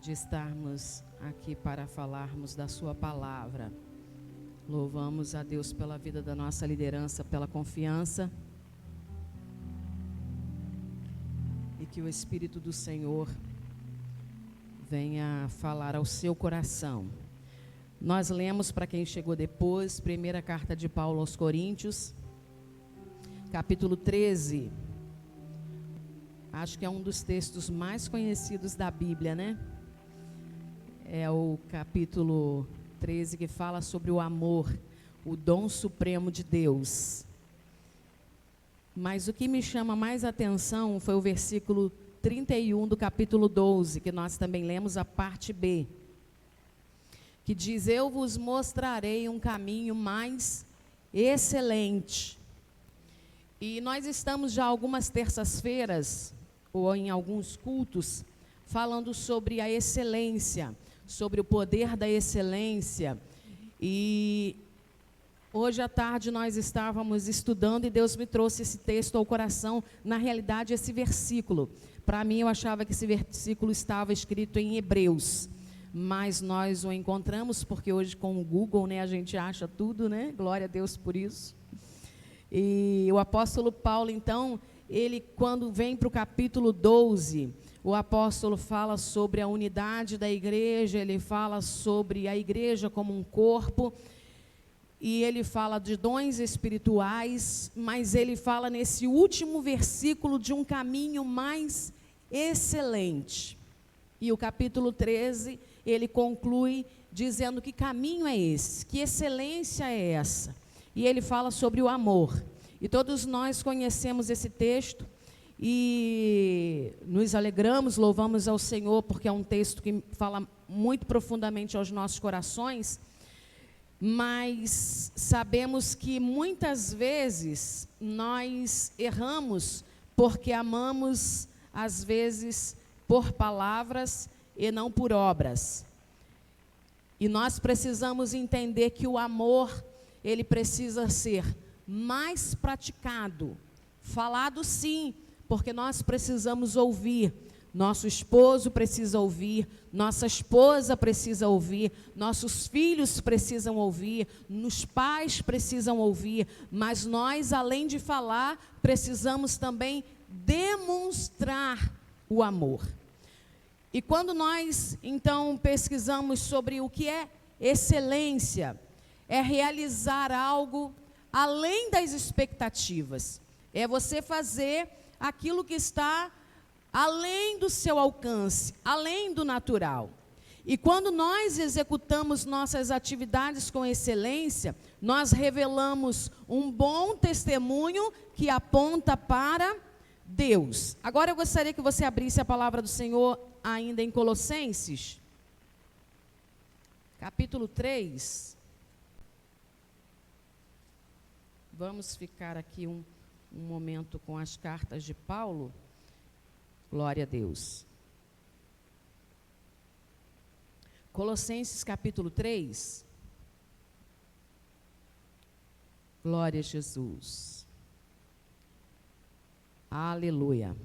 de estarmos aqui para falarmos da sua palavra. Louvamos a Deus pela vida da nossa liderança, pela confiança. E que o Espírito do Senhor venha falar ao seu coração. Nós lemos, para quem chegou depois, primeira carta de Paulo aos Coríntios, capítulo 13. Acho que é um dos textos mais conhecidos da Bíblia, né? É o capítulo 13 que fala sobre o amor, o dom supremo de Deus. Mas o que me chama mais atenção foi o versículo 31 do capítulo 12, que nós também lemos a parte B, que diz: eu vos mostrarei um caminho mais excelente. E nós estamos já algumas terças-feiras, ou em alguns cultos, falando sobre a excelência, sobre o poder da excelência. E hoje à tarde nós estávamos estudando e Deus me trouxe esse texto ao coração, na realidade esse versículo. Para mim eu achava que esse versículo estava escrito em Hebreus, mas nós o encontramos porque hoje com o Google, né, a gente acha tudo, né? Glória a Deus por isso. E o apóstolo Paulo, então, ele quando vem para o capítulo 12, o apóstolo fala sobre a unidade da igreja, ele fala sobre a igreja como um corpo, e ele fala de dons espirituais, mas ele fala nesse último versículo de um caminho mais excelente. E o capítulo 13, ele conclui dizendo que caminho é esse, que excelência é essa. E ele fala sobre o amor. E todos nós conhecemos esse texto e nos alegramos, louvamos ao Senhor, porque é um texto que fala muito profundamente aos nossos corações. Mas sabemos que muitas vezes nós erramos porque amamos, às vezes, por palavras e não por obras. E nós precisamos entender que o amor, ele precisa ser mais praticado. Falado sim, porque nós precisamos ouvir. Nosso esposo precisa ouvir, nossa esposa precisa ouvir, nossos filhos precisam ouvir, os pais precisam ouvir, mas nós, além de falar, precisamos também demonstrar o amor. E quando nós, então, pesquisamos sobre o que é excelência, é realizar algo além das expectativas, é você fazer aquilo que está além do seu alcance, além do natural. E quando nós executamos nossas atividades com excelência, nós revelamos um bom testemunho que aponta para Deus. Agora eu gostaria que você abrisse a palavra do Senhor ainda em Colossenses, capítulo 3. Vamos ficar aqui um momento com as cartas de Paulo. Glória a Deus. Colossenses capítulo 3. Glória a Jesus. Aleluia.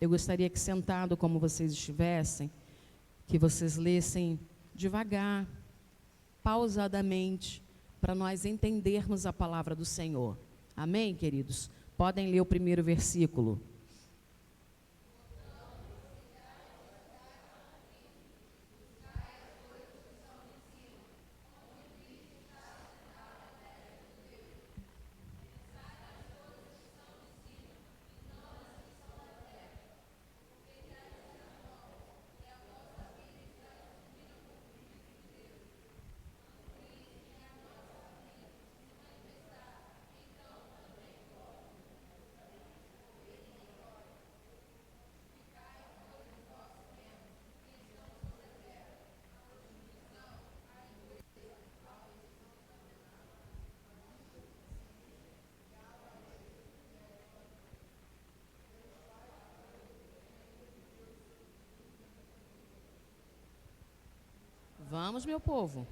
Eu gostaria que, sentado como vocês estivessem, que vocês lessem devagar, pausadamente, para nós entendermos a palavra do Senhor. Amém, queridos? Podem ler o primeiro versículo. Vamos, meu povo.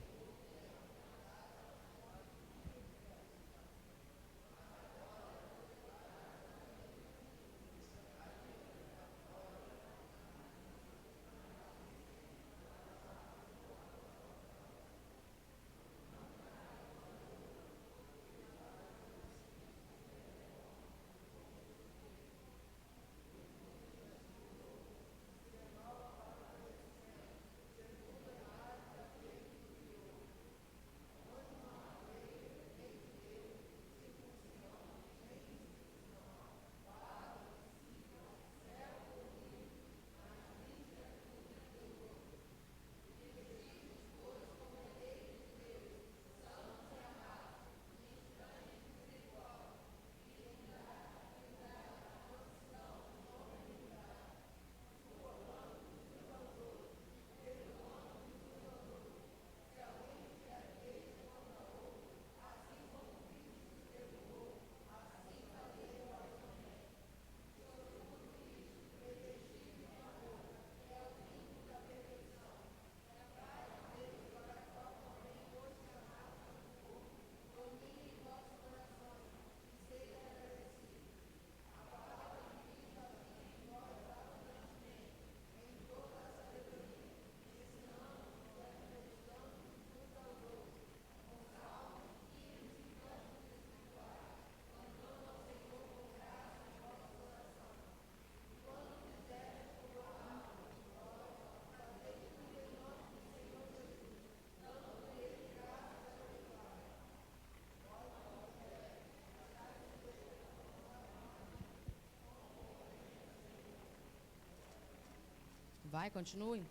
Vai, continue.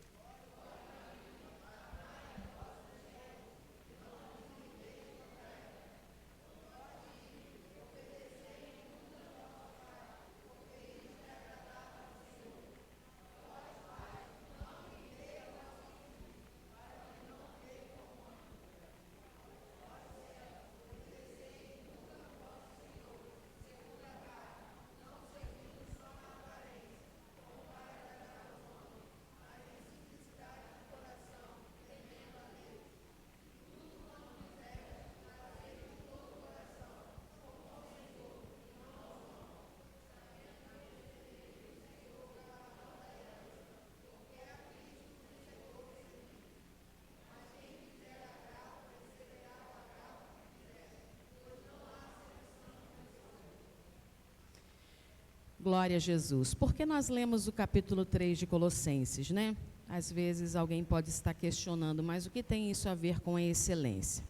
Glória a Jesus. Por que nós lemos o capítulo 3 de Colossenses, né? Às vezes alguém pode estar questionando, mas o que tem isso a ver com a excelência?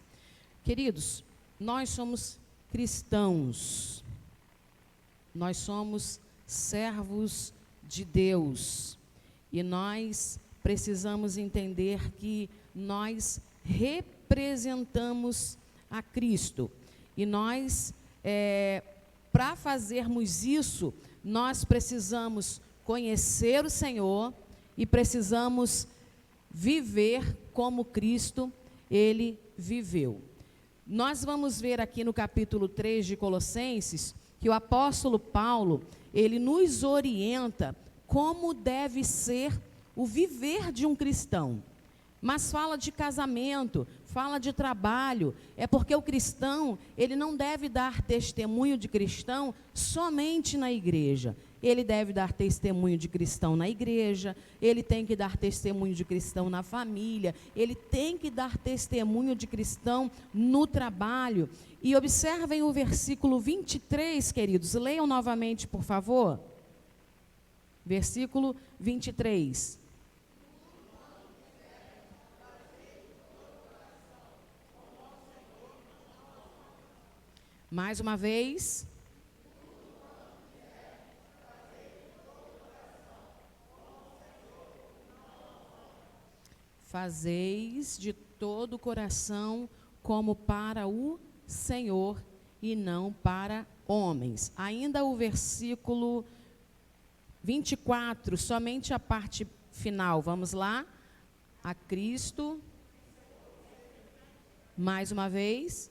Queridos, nós somos cristãos. Nós somos servos de Deus. E nós precisamos entender que nós representamos a Cristo. E nós, para fazermos isso, nós precisamos conhecer o Senhor e precisamos viver como Cristo, Ele viveu. Nós vamos ver aqui no capítulo 3 de Colossenses, que o apóstolo Paulo, ele nos orienta como deve ser o viver de um cristão. Mas fala de casamento, fala de trabalho, é porque o cristão, ele não deve dar testemunho de cristão somente na igreja. Ele deve dar testemunho de cristão na igreja, ele tem que dar testemunho de cristão na família, ele tem que dar testemunho de cristão no trabalho. E observem o versículo 23, queridos, leiam novamente, por favor. Versículo 23. Mais uma vez. Fazeis de todo o coração como para o Senhor e não para homens. Ainda o versículo 24, somente a parte final. Vamos lá. A Cristo. Mais uma vez.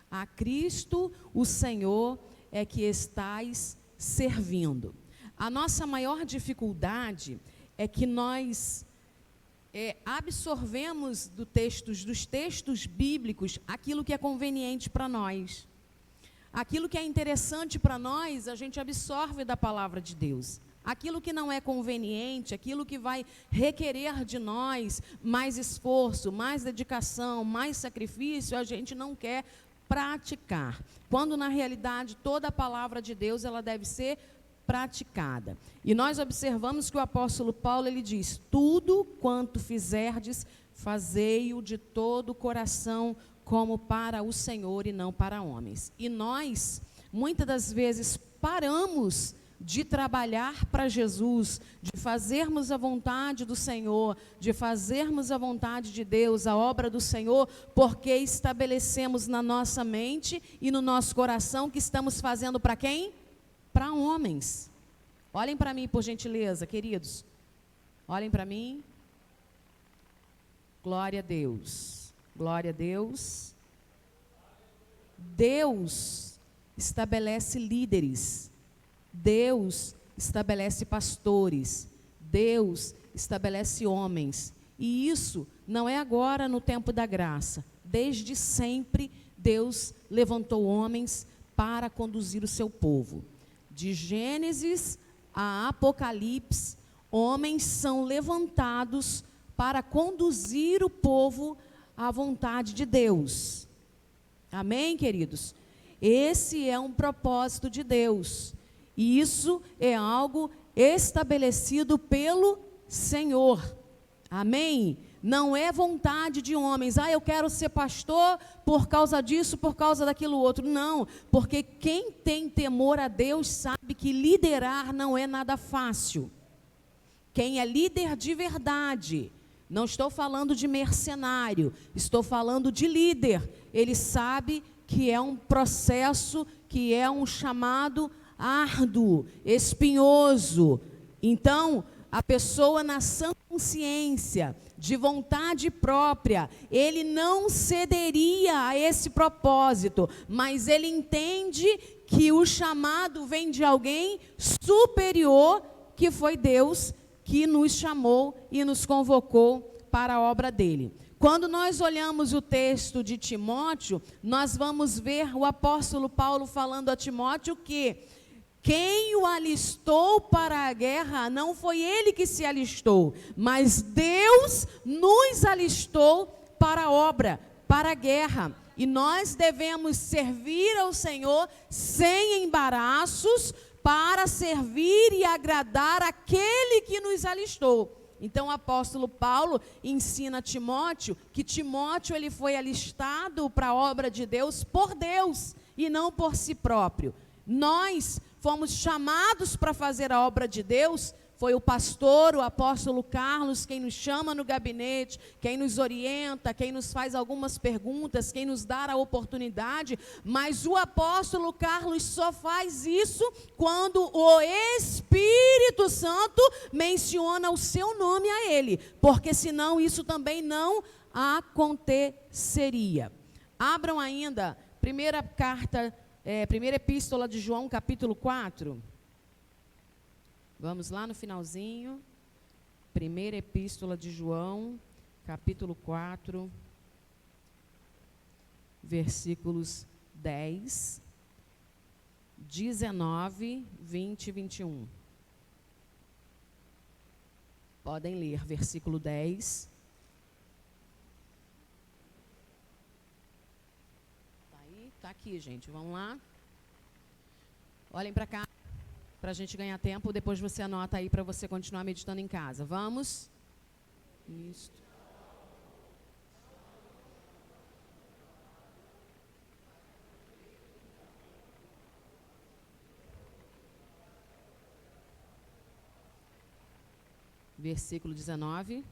A Cristo, o Senhor, é que estais servindo. A nossa maior dificuldade é que nós absorvemos dos textos bíblicos aquilo que é conveniente para nós. Aquilo que é interessante para nós, a gente absorve da palavra de Deus. Aquilo que não é conveniente, aquilo que vai requerer de nós mais esforço, mais dedicação, mais sacrifício, a gente não quer praticar, quando na realidade toda a palavra de Deus ela deve ser praticada. E nós observamos que o apóstolo Paulo ele diz: tudo quanto fizerdes, fazei-o de todo o coração, como para o Senhor e não para homens. E nós, muitas das vezes, paramos de trabalhar para Jesus, de fazermos a vontade do Senhor, de fazermos a vontade de Deus, a obra do Senhor, porque estabelecemos na nossa mente e no nosso coração que estamos fazendo para quem? Para homens. Olhem para mim, por gentileza, queridos. Olhem para mim. Glória a Deus. Glória a Deus. Deus estabelece líderes. Deus estabelece pastores, Deus estabelece homens, e isso não é agora no tempo da graça, desde sempre Deus levantou homens para conduzir o seu povo. De Gênesis a Apocalipse, homens são levantados para conduzir o povo à vontade de Deus. Amém, queridos? Esse é um propósito de Deus. E isso é algo estabelecido pelo Senhor. Amém? Não é vontade de homens. Eu quero ser pastor por causa disso, por causa daquilo outro. Não, porque quem tem temor a Deus sabe que liderar não é nada fácil. Quem é líder de verdade, não estou falando de mercenário, estou falando de líder. Ele sabe que é um processo, que é um chamado árduo, espinhoso. Então, a pessoa na sã consciência, de vontade própria, ele não cederia a esse propósito, mas ele entende que o chamado vem de alguém superior, que foi Deus, que nos chamou e nos convocou para a obra dele. Quando nós olhamos o texto de Timóteo, nós vamos ver o apóstolo Paulo falando a Timóteo que quem o alistou para a guerra não foi ele que se alistou, mas Deus nos alistou para a obra, para a guerra. E nós devemos servir ao Senhor sem embaraços, para servir e agradar aquele que nos alistou. Então o apóstolo Paulo ensina a Timóteo que Timóteo ele foi alistado para a obra de Deus por Deus e não por si próprio. Nós fomos chamados para fazer a obra de Deus. Foi o pastor, o apóstolo Carlos, quem nos chama no gabinete, quem nos orienta, quem nos faz algumas perguntas, quem nos dá a oportunidade. Mas o apóstolo Carlos só faz isso quando o Espírito Santo menciona o seu nome a ele, porque senão isso também não aconteceria. Abram ainda, primeira epístola de João, capítulo 4. Vamos lá no finalzinho, primeira epístola de João, capítulo 4, versículos 10, 19, 20 e 21. Podem ler, versículo 10. Tá aí? Tá aqui, gente, vamos lá. Olhem para cá. Para a gente ganhar tempo, depois você anota aí para você continuar meditando em casa. Vamos? Isso. Versículo 19.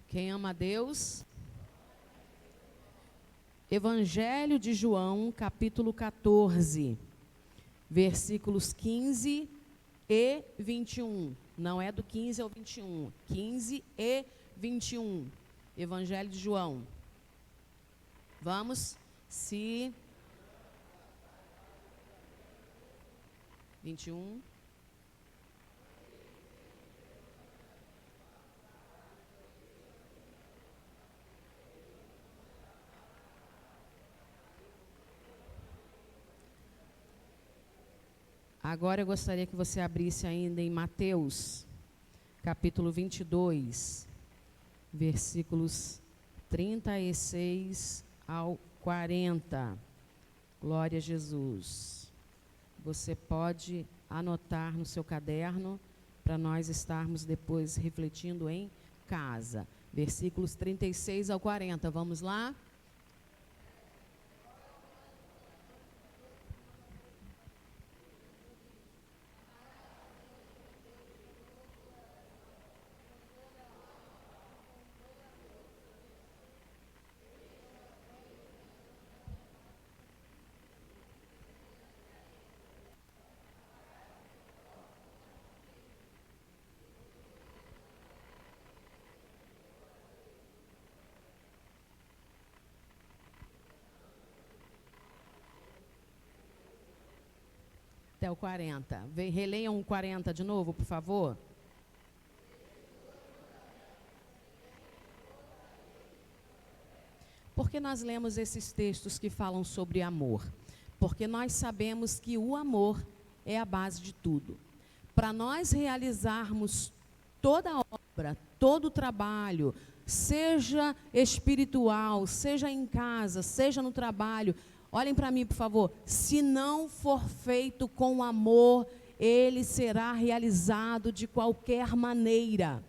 Quem ama a Deus? Evangelho de João, capítulo 14, versículos 15 e 21. Não é do 15 ao 21. 15 e 21. Evangelho de João. Vamos? 21. Agora eu gostaria que você abrisse ainda em Mateus, capítulo 22, versículos 36 ao 40. Glória a Jesus. Você pode anotar no seu caderno para nós estarmos depois refletindo em casa. Versículos 36 ao 40. Vamos lá? Até o 40. Releiam o 40 de novo, por favor. Por que nós lemos esses textos que falam sobre amor? Porque nós sabemos que o amor é a base de tudo. Para nós realizarmos toda a obra, todo o trabalho, seja espiritual, seja em casa, seja no trabalho, olhem para mim, por favor, se não for feito com amor, ele será realizado de qualquer maneira.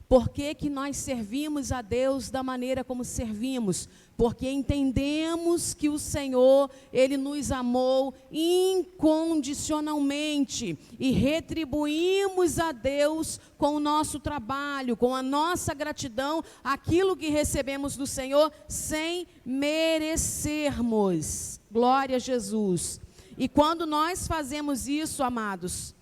Por que que nós servimos a Deus da maneira como servimos? Porque entendemos que o Senhor, Ele nos amou incondicionalmente e retribuímos a Deus com o nosso trabalho, com a nossa gratidão, aquilo que recebemos do Senhor sem merecermos. Glória a Jesus. E quando nós fazemos isso, amados,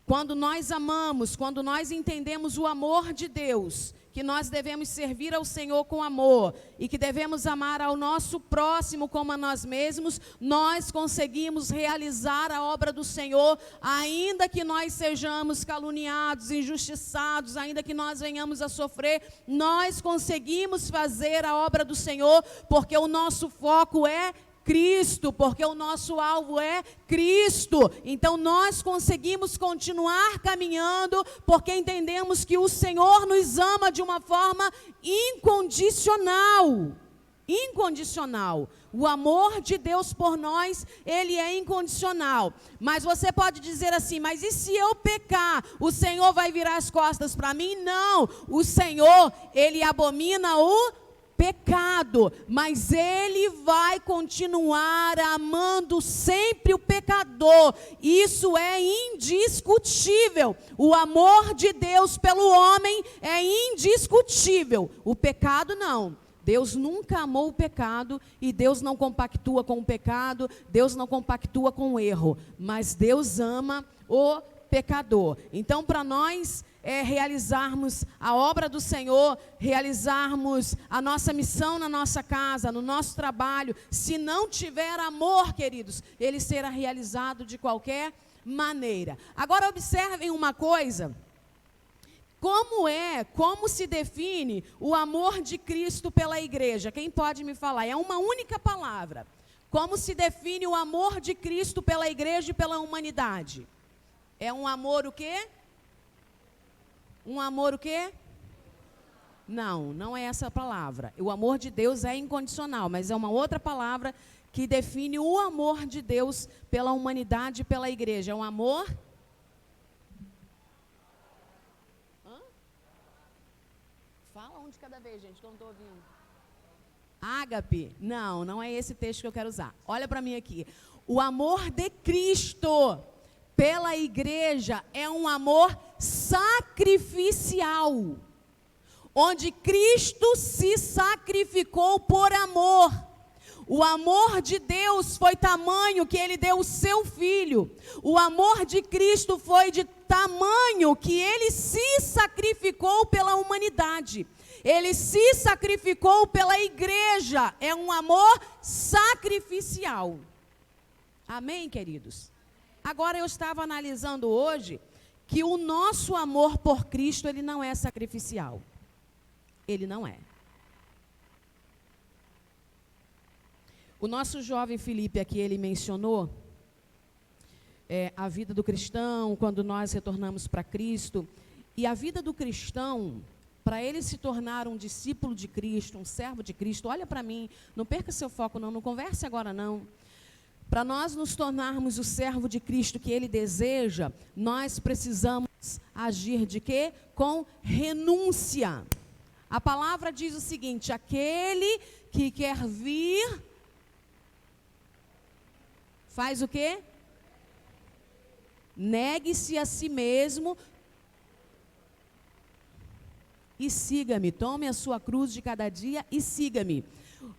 quando nós amamos, quando nós entendemos o amor de Deus, que nós devemos servir ao Senhor com amor e que devemos amar ao nosso próximo como a nós mesmos, nós conseguimos realizar a obra do Senhor, ainda que nós sejamos caluniados, injustiçados, ainda que nós venhamos a sofrer, nós conseguimos fazer a obra do Senhor, porque o nosso foco é Cristo, porque o nosso alvo é Cristo. Então nós conseguimos continuar caminhando, porque entendemos que o Senhor nos ama de uma forma incondicional. Incondicional. O amor de Deus por nós, ele é incondicional. Mas você pode dizer assim, mas e se eu pecar, o Senhor vai virar as costas para mim? Não, o Senhor, ele abomina o pecado, mas ele vai continuar amando sempre o pecador. Isso é indiscutível. O amor de Deus pelo homem é indiscutível. O pecado não. Deus nunca amou o pecado e Deus não compactua com o pecado, Deus não compactua com o erro, mas Deus ama o pecador. Então, para nós realizarmos a obra do Senhor, realizarmos a nossa missão na nossa casa, no nosso trabalho, se não tiver amor, queridos, ele será realizado de qualquer maneira. Agora observem uma coisa, como se define o amor de Cristo pela igreja? Quem pode me falar? É uma única palavra. Como se define o amor de Cristo pela igreja e pela humanidade? É um amor o quê? Um amor o quê? Não, não é essa palavra. O amor de Deus é incondicional, mas é uma outra palavra que define o amor de Deus pela humanidade e pela igreja. É um amor? Fala um de cada vez, gente, que eu não estou ouvindo. Ágape? Não, não é esse texto que eu quero usar. Olha para mim aqui. O amor de Cristo pela igreja é um amor sacrificial, onde Cristo se sacrificou por amor. O amor de Deus foi tamanho que ele deu o seu filho. O amor de Cristo foi de tamanho que ele se sacrificou pela humanidade. Ele se sacrificou pela igreja. É um amor sacrificial. Amém, queridos? Agora eu estava analisando hoje que o nosso amor por Cristo, ele não é sacrificial. Ele não é. O nosso jovem Felipe aqui, ele mencionou a vida do cristão, quando nós retornamos para Cristo. E a vida do cristão, para ele se tornar um discípulo de Cristo, um servo de Cristo, olha para mim, não perca seu foco não converse agora não. Para nós nos tornarmos o servo de Cristo que ele deseja, nós precisamos agir de quê? Com renúncia. A palavra diz o seguinte: aquele que quer vir, faz o quê? Negue-se a si mesmo e siga-me. Tome a sua cruz de cada dia e siga-me.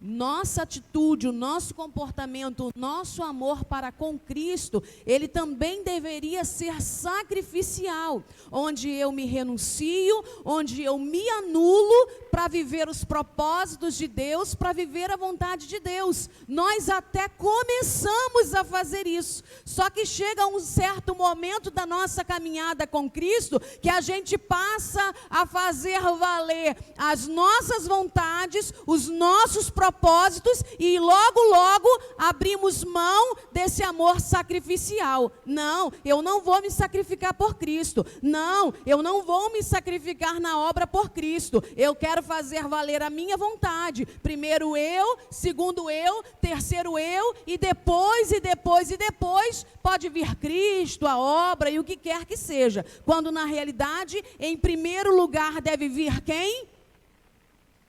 Nossa atitude, o nosso comportamento, o nosso amor para com Cristo, ele também deveria ser sacrificial, onde eu me renuncio, onde eu me anulo para viver os propósitos de Deus, para viver a vontade de Deus. Nós até começamos a fazer isso, só que chega um certo momento da nossa caminhada com Cristo, que a gente passa a fazer valer as nossas vontades, os nossos nossos propósitos e logo, logo abrimos mão desse amor sacrificial. Não, eu não vou me sacrificar por Cristo. Não, eu não vou me sacrificar na obra por Cristo. Eu quero fazer valer a minha vontade. Primeiro eu, segundo eu, terceiro eu, e depois pode vir Cristo, a obra e o que quer que seja. Quando na realidade, em primeiro lugar deve vir quem?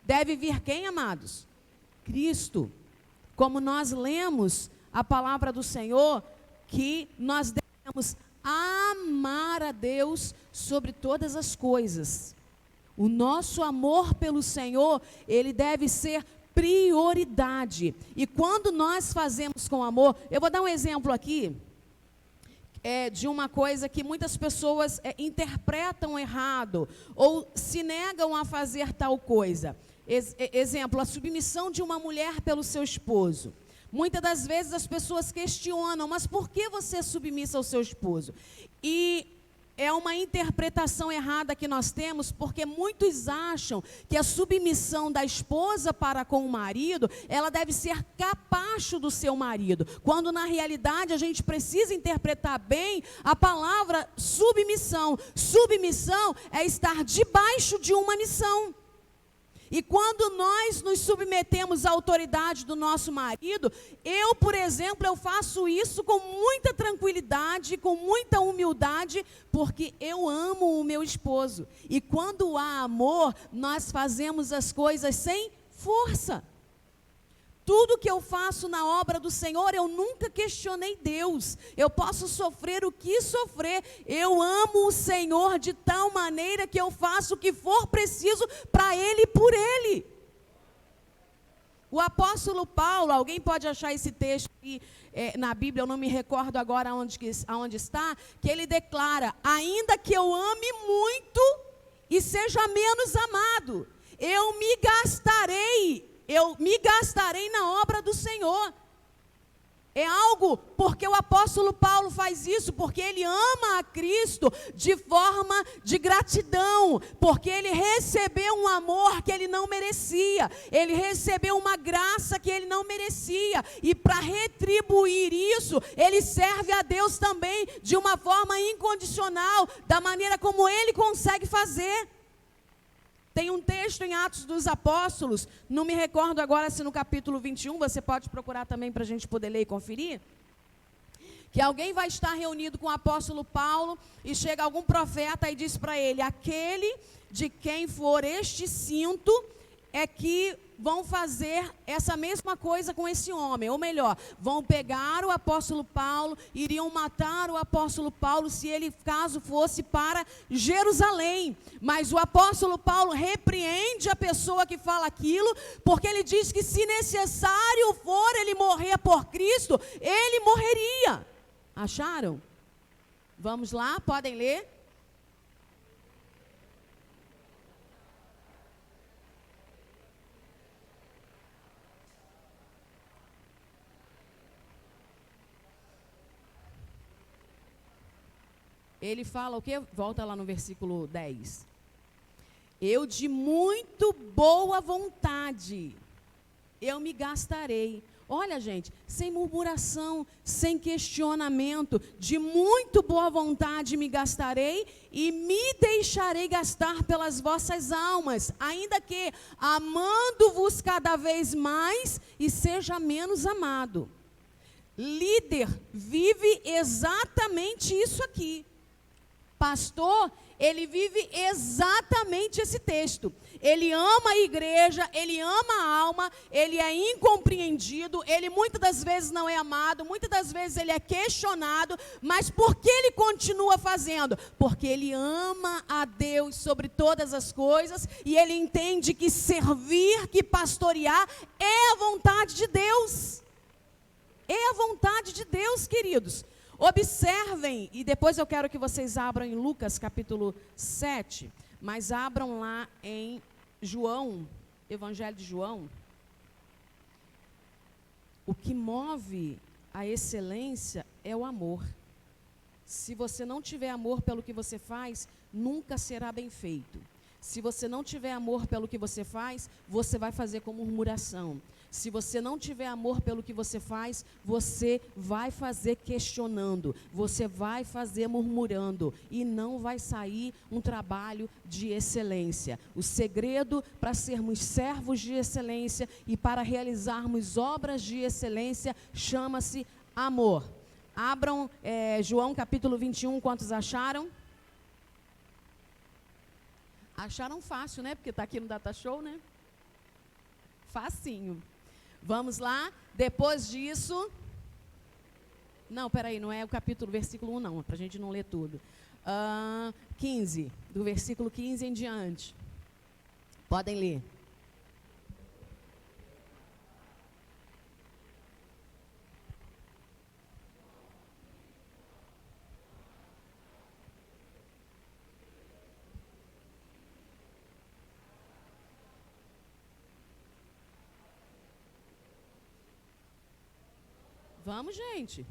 Deve vir quem, amados? Cristo. Como nós lemos a palavra do Senhor, que nós devemos amar a Deus sobre todas as coisas. O nosso amor pelo Senhor, ele deve ser prioridade. E quando nós fazemos com amor, eu vou dar um exemplo aqui, de uma coisa que muitas pessoas interpretam errado, ou se negam a fazer tal coisa. Exemplo, a submissão de uma mulher pelo seu esposo. Muitas das vezes as pessoas questionam, mas por que você é submissa ao seu esposo? E é uma interpretação errada que nós temos, porque muitos acham que a submissão da esposa para com o marido, ela deve ser capacho do seu marido, quando na realidade a gente precisa interpretar bem a palavra submissão. Submissão é estar debaixo de uma missão. E quando nós nos submetemos à autoridade do nosso marido, eu, por exemplo, eu faço isso com muita tranquilidade, com muita humildade, porque eu amo o meu esposo. E quando há amor, nós fazemos as coisas sem força. Tudo que eu faço na obra do Senhor, eu nunca questionei Deus. Eu posso sofrer o que sofrer. Eu amo o Senhor de tal maneira que eu faço o que for preciso para Ele e por Ele. O apóstolo Paulo, alguém pode achar esse texto aqui na Bíblia, eu não me recordo agora aonde está, que ele declara: ainda que eu ame muito e seja menos amado, eu me gastarei na obra do Senhor. É algo, porque o apóstolo Paulo faz isso, porque ele ama a Cristo de forma de gratidão, porque ele recebeu um amor que ele não merecia, ele recebeu uma graça que ele não merecia, e para retribuir isso, ele serve a Deus também de uma forma incondicional, da maneira como ele consegue fazer. Tem um texto em Atos dos Apóstolos, não me recordo agora se no capítulo 21, você pode procurar também para a gente poder ler e conferir, que alguém vai estar reunido com o apóstolo Paulo e chega algum profeta e diz para ele: aquele de quem for este cinto é que vão fazer essa mesma coisa com esse homem, ou melhor, vão pegar o apóstolo Paulo, iriam matar o apóstolo Paulo se ele caso fosse para Jerusalém. Mas o apóstolo Paulo repreende a pessoa que fala aquilo, porque ele diz que se necessário for ele morrer por Cristo, ele morreria. Acharam? Vamos lá, podem ler? Ele fala o quê? Volta lá no versículo 10. Eu de muito boa vontade, eu me gastarei. Olha, gente, sem murmuração, sem questionamento, de muito boa vontade me gastarei e me deixarei gastar pelas vossas almas, ainda que amando-vos cada vez mais e seja menos amado. Líder vive exatamente isso aqui. Pastor, ele vive exatamente esse texto. Ele ama a igreja, ele ama a alma, ele é incompreendido, ele muitas das vezes não é amado, muitas das vezes ele é questionado, mas por que ele continua fazendo? Porque ele ama a Deus sobre todas as coisas e ele entende que servir, que pastorear é a vontade de Deus. É a vontade de Deus, queridos. Observem, e depois eu quero que vocês abram em Lucas capítulo 7, mas abram lá em João, Evangelho de João. O que move a excelência é o amor. Se você não tiver amor pelo que você faz, nunca será bem feito. Se você não tiver amor pelo que você faz, você vai fazer com murmuração. Se você não tiver amor pelo que você faz, você vai fazer questionando, você vai fazer murmurando e não vai sair um trabalho de excelência. O segredo para sermos servos de excelência e para realizarmos obras de excelência chama-se amor. Abram João capítulo 21, quantos acharam? Acharam fácil, né? Porque está aqui no Data Show, né? Facinho. Vamos lá, depois disso... Não, peraí, não é o capítulo, versículo 1 não, para a gente não ler tudo. 15, do versículo 15 em diante. Podem ler. Vamos, gente.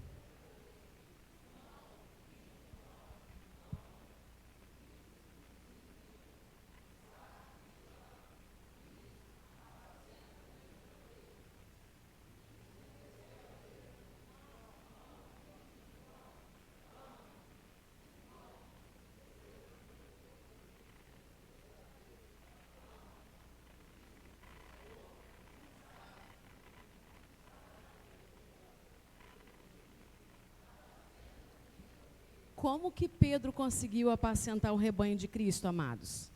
Como que Pedro conseguiu apacentar o rebanho de Cristo, amados?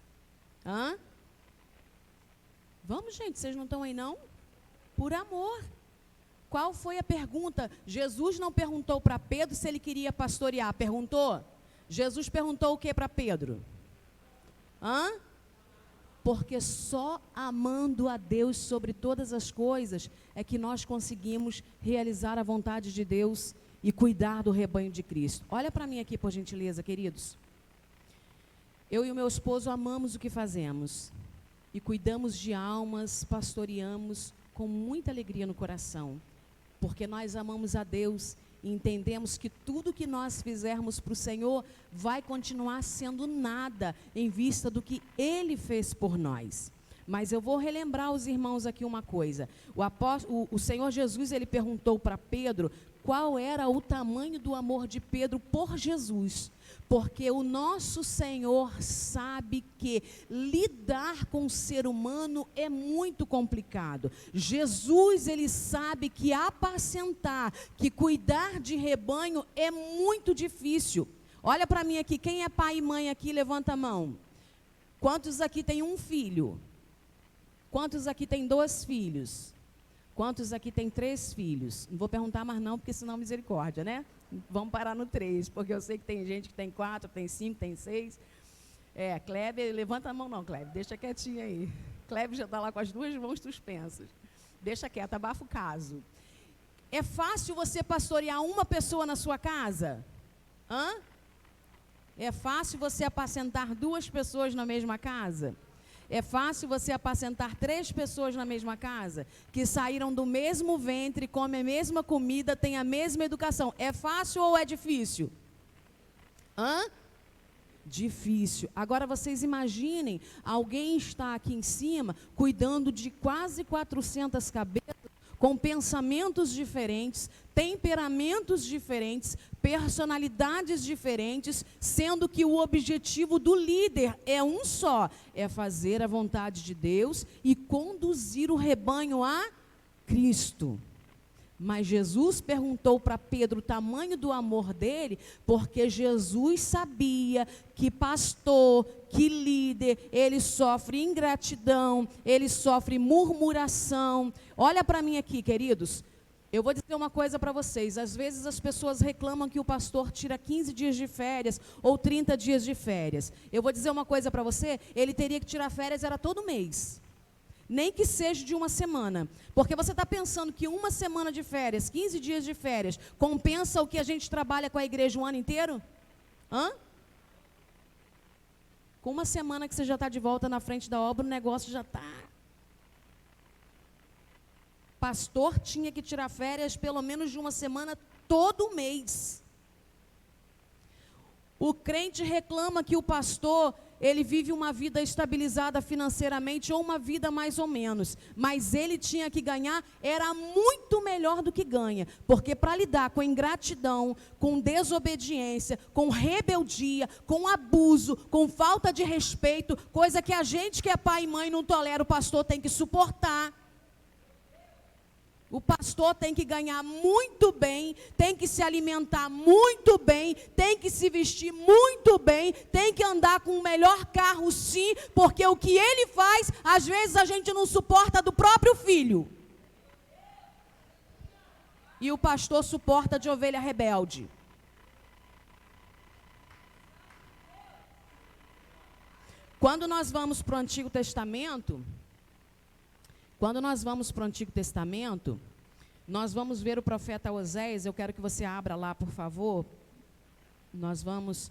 Hã? Vamos, gente, vocês não estão aí, não? Por amor. Qual foi a pergunta? Jesus não perguntou para Pedro se ele queria pastorear, perguntou? Jesus perguntou o que para Pedro? Hã? Porque só amando a Deus sobre todas as coisas é que nós conseguimos realizar a vontade de Deus e cuidar do rebanho de Cristo. Olha para mim aqui, por gentileza, queridos. Eu e o meu esposo amamos o que fazemos e cuidamos de almas, pastoreamos com muita alegria no coração, porque nós amamos a Deus e entendemos que tudo que nós fizermos para o Senhor vai continuar sendo nada em vista do que Ele fez por nós. Mas eu vou relembrar aos irmãos aqui uma coisa. O Senhor Jesus, ele perguntou para Pedro qual era o tamanho do amor de Pedro por Jesus. Porque o nosso Senhor sabe que lidar com o ser humano é muito complicado. Jesus, ele sabe que apacentar, que cuidar de rebanho é muito difícil. Olha para mim aqui, quem é pai e mãe aqui, levanta a mão. Quantos aqui tem um filho? Quantos aqui tem 2 filhos? Quantos aqui tem 3 filhos? Não vou perguntar mais não, porque senão misericórdia, né? Vamos parar no 3, porque eu sei que tem gente que tem 4, tem 5, tem 6. Kleber, levanta a mão não, Kleber, deixa quietinho aí. Kleber já está lá com as 2 mãos suspensas. Deixa quieto, abafa o caso. É fácil você pastorear uma pessoa na sua casa? Hã? É fácil você apacentar 2 pessoas na mesma casa? É fácil você apacentar 3 pessoas na mesma casa, que saíram do mesmo ventre, comem a mesma comida, têm a mesma educação. É fácil ou é difícil? Hã? Difícil. Agora vocês imaginem, alguém está aqui em cima, cuidando de quase 400 cabeças, com pensamentos diferentes, temperamentos diferentes, personalidades diferentes, sendo que o objetivo do líder é um só, é fazer a vontade de Deus e conduzir o rebanho a Cristo. Mas Jesus perguntou para Pedro o tamanho do amor dele, porque Jesus sabia que pastor, que líder, ele sofre ingratidão, ele sofre murmuração. Olha para mim aqui, queridos. Eu vou dizer uma coisa para vocês. Às vezes as pessoas reclamam que o pastor tira 15 dias de férias ou 30 dias de férias. Eu vou dizer uma coisa para você, ele teria que tirar férias era todo mês. Nem que seja de uma semana. Porque você está pensando que uma semana de férias, 15 dias de férias, compensa o que a gente trabalha com a igreja o ano inteiro? Hã? Com uma semana que você já está de volta na frente da obra, o negócio já está... Pastor tinha que tirar férias pelo menos de uma semana todo mês. O crente reclama que o pastor, ele vive uma vida estabilizada financeiramente ou uma vida mais ou menos, mas ele tinha que ganhar, era muito melhor do que ganha, porque para lidar com ingratidão, com desobediência, com rebeldia, com abuso, com falta de respeito, coisa que a gente que é pai e mãe não tolera, o pastor tem que suportar. O pastor tem que ganhar muito bem, tem que se alimentar muito bem, tem que se vestir muito bem, tem que andar com o melhor carro sim, porque o que ele faz, às vezes a gente não suporta do próprio filho. E o pastor suporta de ovelha rebelde. Quando nós vamos para o Antigo Testamento, nós vamos ver o profeta Oséias. Eu quero que você abra lá, por favor. Nós vamos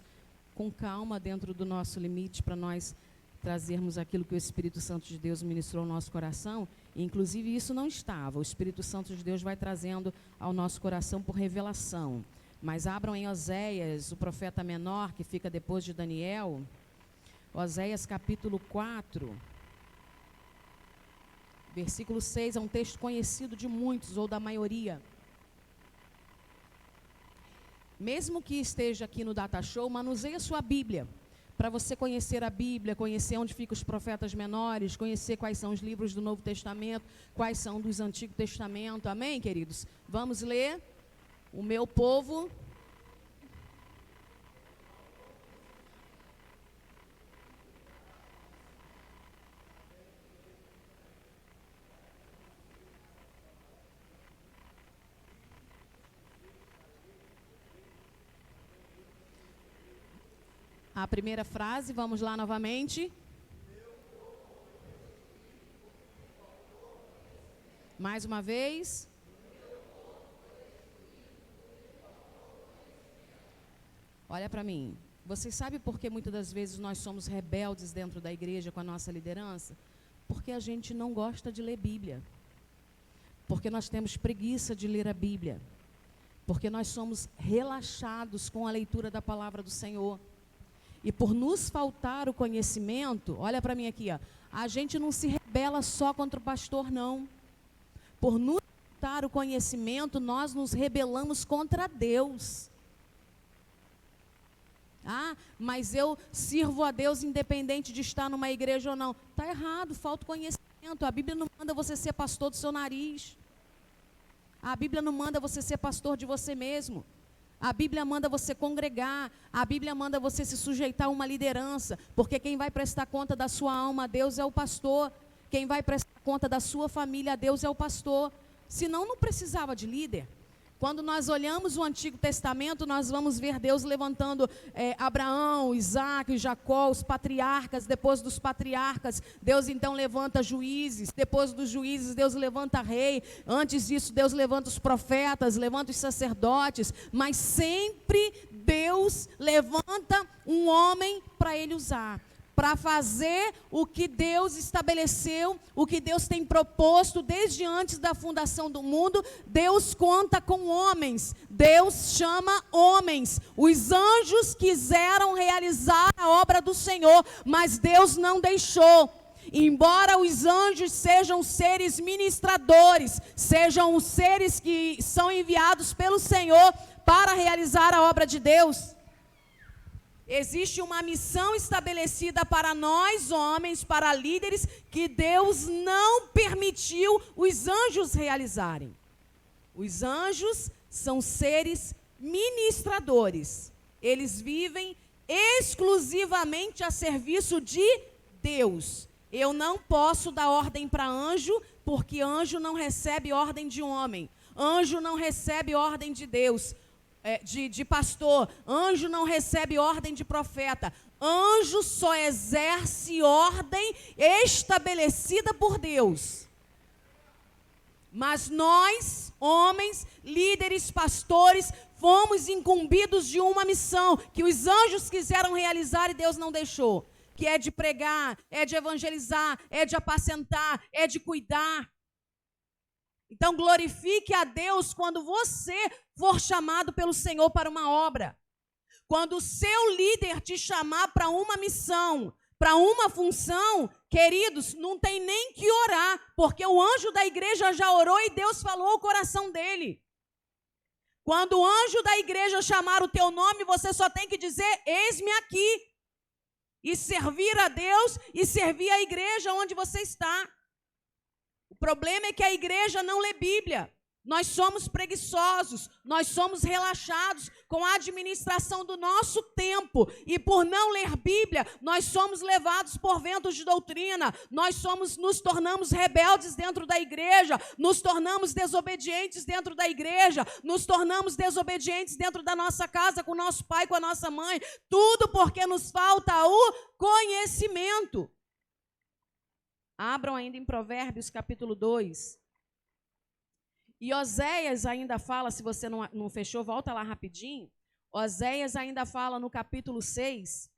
com calma dentro do nosso limite para nós trazermos aquilo que o Espírito Santo de Deus ministrou ao nosso coração. Inclusive isso não estava. O Espírito Santo de Deus vai trazendo ao nosso coração por revelação. Mas abram em Oséias, o profeta menor que fica depois de Daniel. Oséias capítulo 4. Versículo 6 é um texto conhecido de muitos, ou da maioria. Mesmo que esteja aqui no Data Show, manuseie a sua Bíblia, para você conhecer a Bíblia, conhecer onde ficam os profetas menores, conhecer quais são os livros do Novo Testamento, quais são dos Antigo Testamento. Amém, queridos? Vamos ler. O meu povo... A primeira frase, vamos lá novamente. Mais uma vez. Olha para mim. Você sabe por que muitas das vezes nós somos rebeldes dentro da igreja com a nossa liderança? Porque a gente não gosta de ler Bíblia. Porque nós temos preguiça de ler a Bíblia. Porque nós somos relaxados com a leitura da palavra do Senhor. E por nos faltar o conhecimento, olha para mim aqui, ó, a gente não se rebela só contra o pastor, não. Por nos faltar o conhecimento, nós nos rebelamos contra Deus. Ah, mas eu sirvo a Deus independente de estar numa igreja ou não. Está errado, falta conhecimento. A Bíblia não manda você ser pastor do seu nariz. A Bíblia não manda você ser pastor de você mesmo. A Bíblia manda você congregar, a Bíblia manda você se sujeitar a uma liderança, porque quem vai prestar conta da sua alma a Deus é o pastor, quem vai prestar conta da sua família a Deus é o pastor, senão não precisava de líder. Quando nós olhamos o Antigo Testamento, nós vamos ver Deus levantando Abraão, Isaac, Jacó, os patriarcas. Depois dos patriarcas, Deus então levanta juízes. Depois dos juízes, Deus levanta rei. Antes disso, Deus levanta os profetas, levanta os sacerdotes. Mas sempre Deus levanta um homem para ele usar, para fazer o que Deus estabeleceu, o que Deus tem proposto desde antes da fundação do mundo. Deus conta com homens, Deus chama homens. Os anjos quiseram realizar a obra do Senhor, mas Deus não deixou. Embora os anjos sejam seres ministradores, sejam os seres que são enviados pelo Senhor para realizar a obra de Deus, existe uma missão estabelecida para nós, homens, para líderes, que Deus não permitiu os anjos realizarem. Os anjos são seres ministradores. Eles vivem exclusivamente a serviço de Deus. Eu não posso dar ordem para anjo, porque anjo não recebe ordem de homem. Anjo não recebe ordem de Deus. De pastor, anjo não recebe ordem de profeta, anjo só exerce ordem estabelecida por Deus. Mas nós, homens, líderes, pastores, fomos incumbidos de uma missão que os anjos quiseram realizar e Deus não deixou, que é de pregar, é de evangelizar, é de apacentar, é de cuidar. Então glorifique a Deus quando você for chamado pelo Senhor para uma obra. Quando o seu líder te chamar para uma missão, para uma função, queridos, não tem nem que orar, porque o anjo da igreja já orou e Deus falou ao coração dele. Quando o anjo da igreja chamar o teu nome, você só tem que dizer, eis-me aqui. E servir a Deus e servir a igreja onde você está. O problema é que a igreja não lê Bíblia. Nós somos preguiçosos, nós somos relaxados com a administração do nosso tempo. E por não ler Bíblia, nós somos levados por ventos de doutrina. Nos tornamos rebeldes dentro da igreja, nos tornamos desobedientes dentro da igreja, nos tornamos desobedientes dentro da nossa casa, com o nosso pai, com a nossa mãe. Tudo porque nos falta o conhecimento. Abram ainda em Provérbios capítulo 2. E Oséias ainda fala, se você não fechou, volta lá rapidinho. Oséias ainda fala no capítulo 6,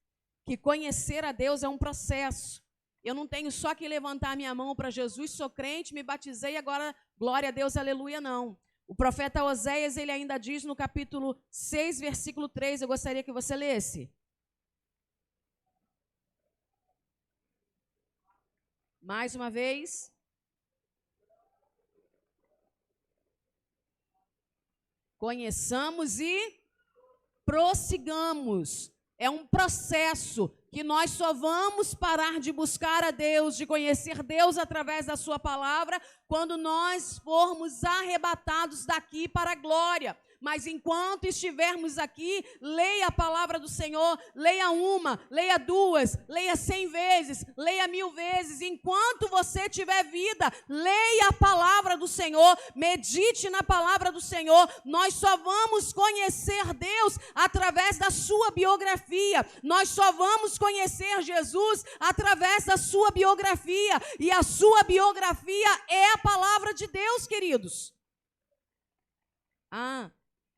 que conhecer a Deus é um processo. Eu não tenho só que levantar a minha mão para Jesus, sou crente, me batizei, agora glória a Deus, aleluia, não. O profeta Oséias, ele ainda diz no capítulo 6, versículo 3, eu gostaria que você lesse. Mais uma vez. Conheçamos e prossigamos. É um processo que nós só vamos parar de buscar a Deus, de conhecer Deus através da sua palavra, quando nós formos arrebatados daqui para a glória. Mas enquanto estivermos aqui, leia a palavra do Senhor, leia uma, leia duas, leia 100 vezes, leia 1000 vezes. Enquanto você tiver vida, leia a palavra do Senhor, medite na palavra do Senhor. Nós só vamos conhecer Deus através da sua biografia. Nós só vamos conhecer Jesus através da sua biografia. E a sua biografia é a palavra de Deus, queridos.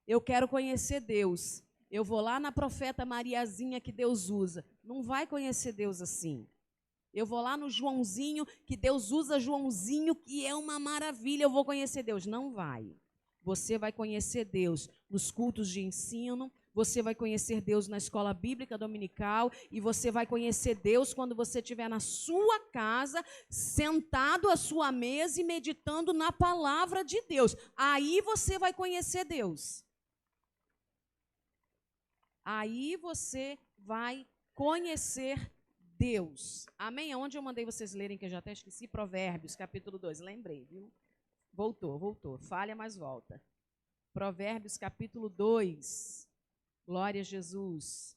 Eu quero conhecer Deus. Eu vou lá na profeta Mariazinha que Deus usa. Não vai conhecer Deus assim. Eu vou lá no Joãozinho, que Deus usa Joãozinho, que é uma maravilha. Eu vou conhecer Deus. Não vai. Você vai conhecer Deus nos cultos de ensino. Você vai conhecer Deus na escola bíblica dominical. E você vai conhecer Deus quando você estiver na sua casa, sentado à sua mesa e meditando na palavra de Deus. Aí você vai conhecer Deus. Aí você vai conhecer Deus. Amém? Aonde eu mandei vocês lerem, que eu já até esqueci, Provérbios, capítulo 2. Lembrei, viu? Voltou. Falha, mas volta. Provérbios, capítulo 2. Glória a Jesus.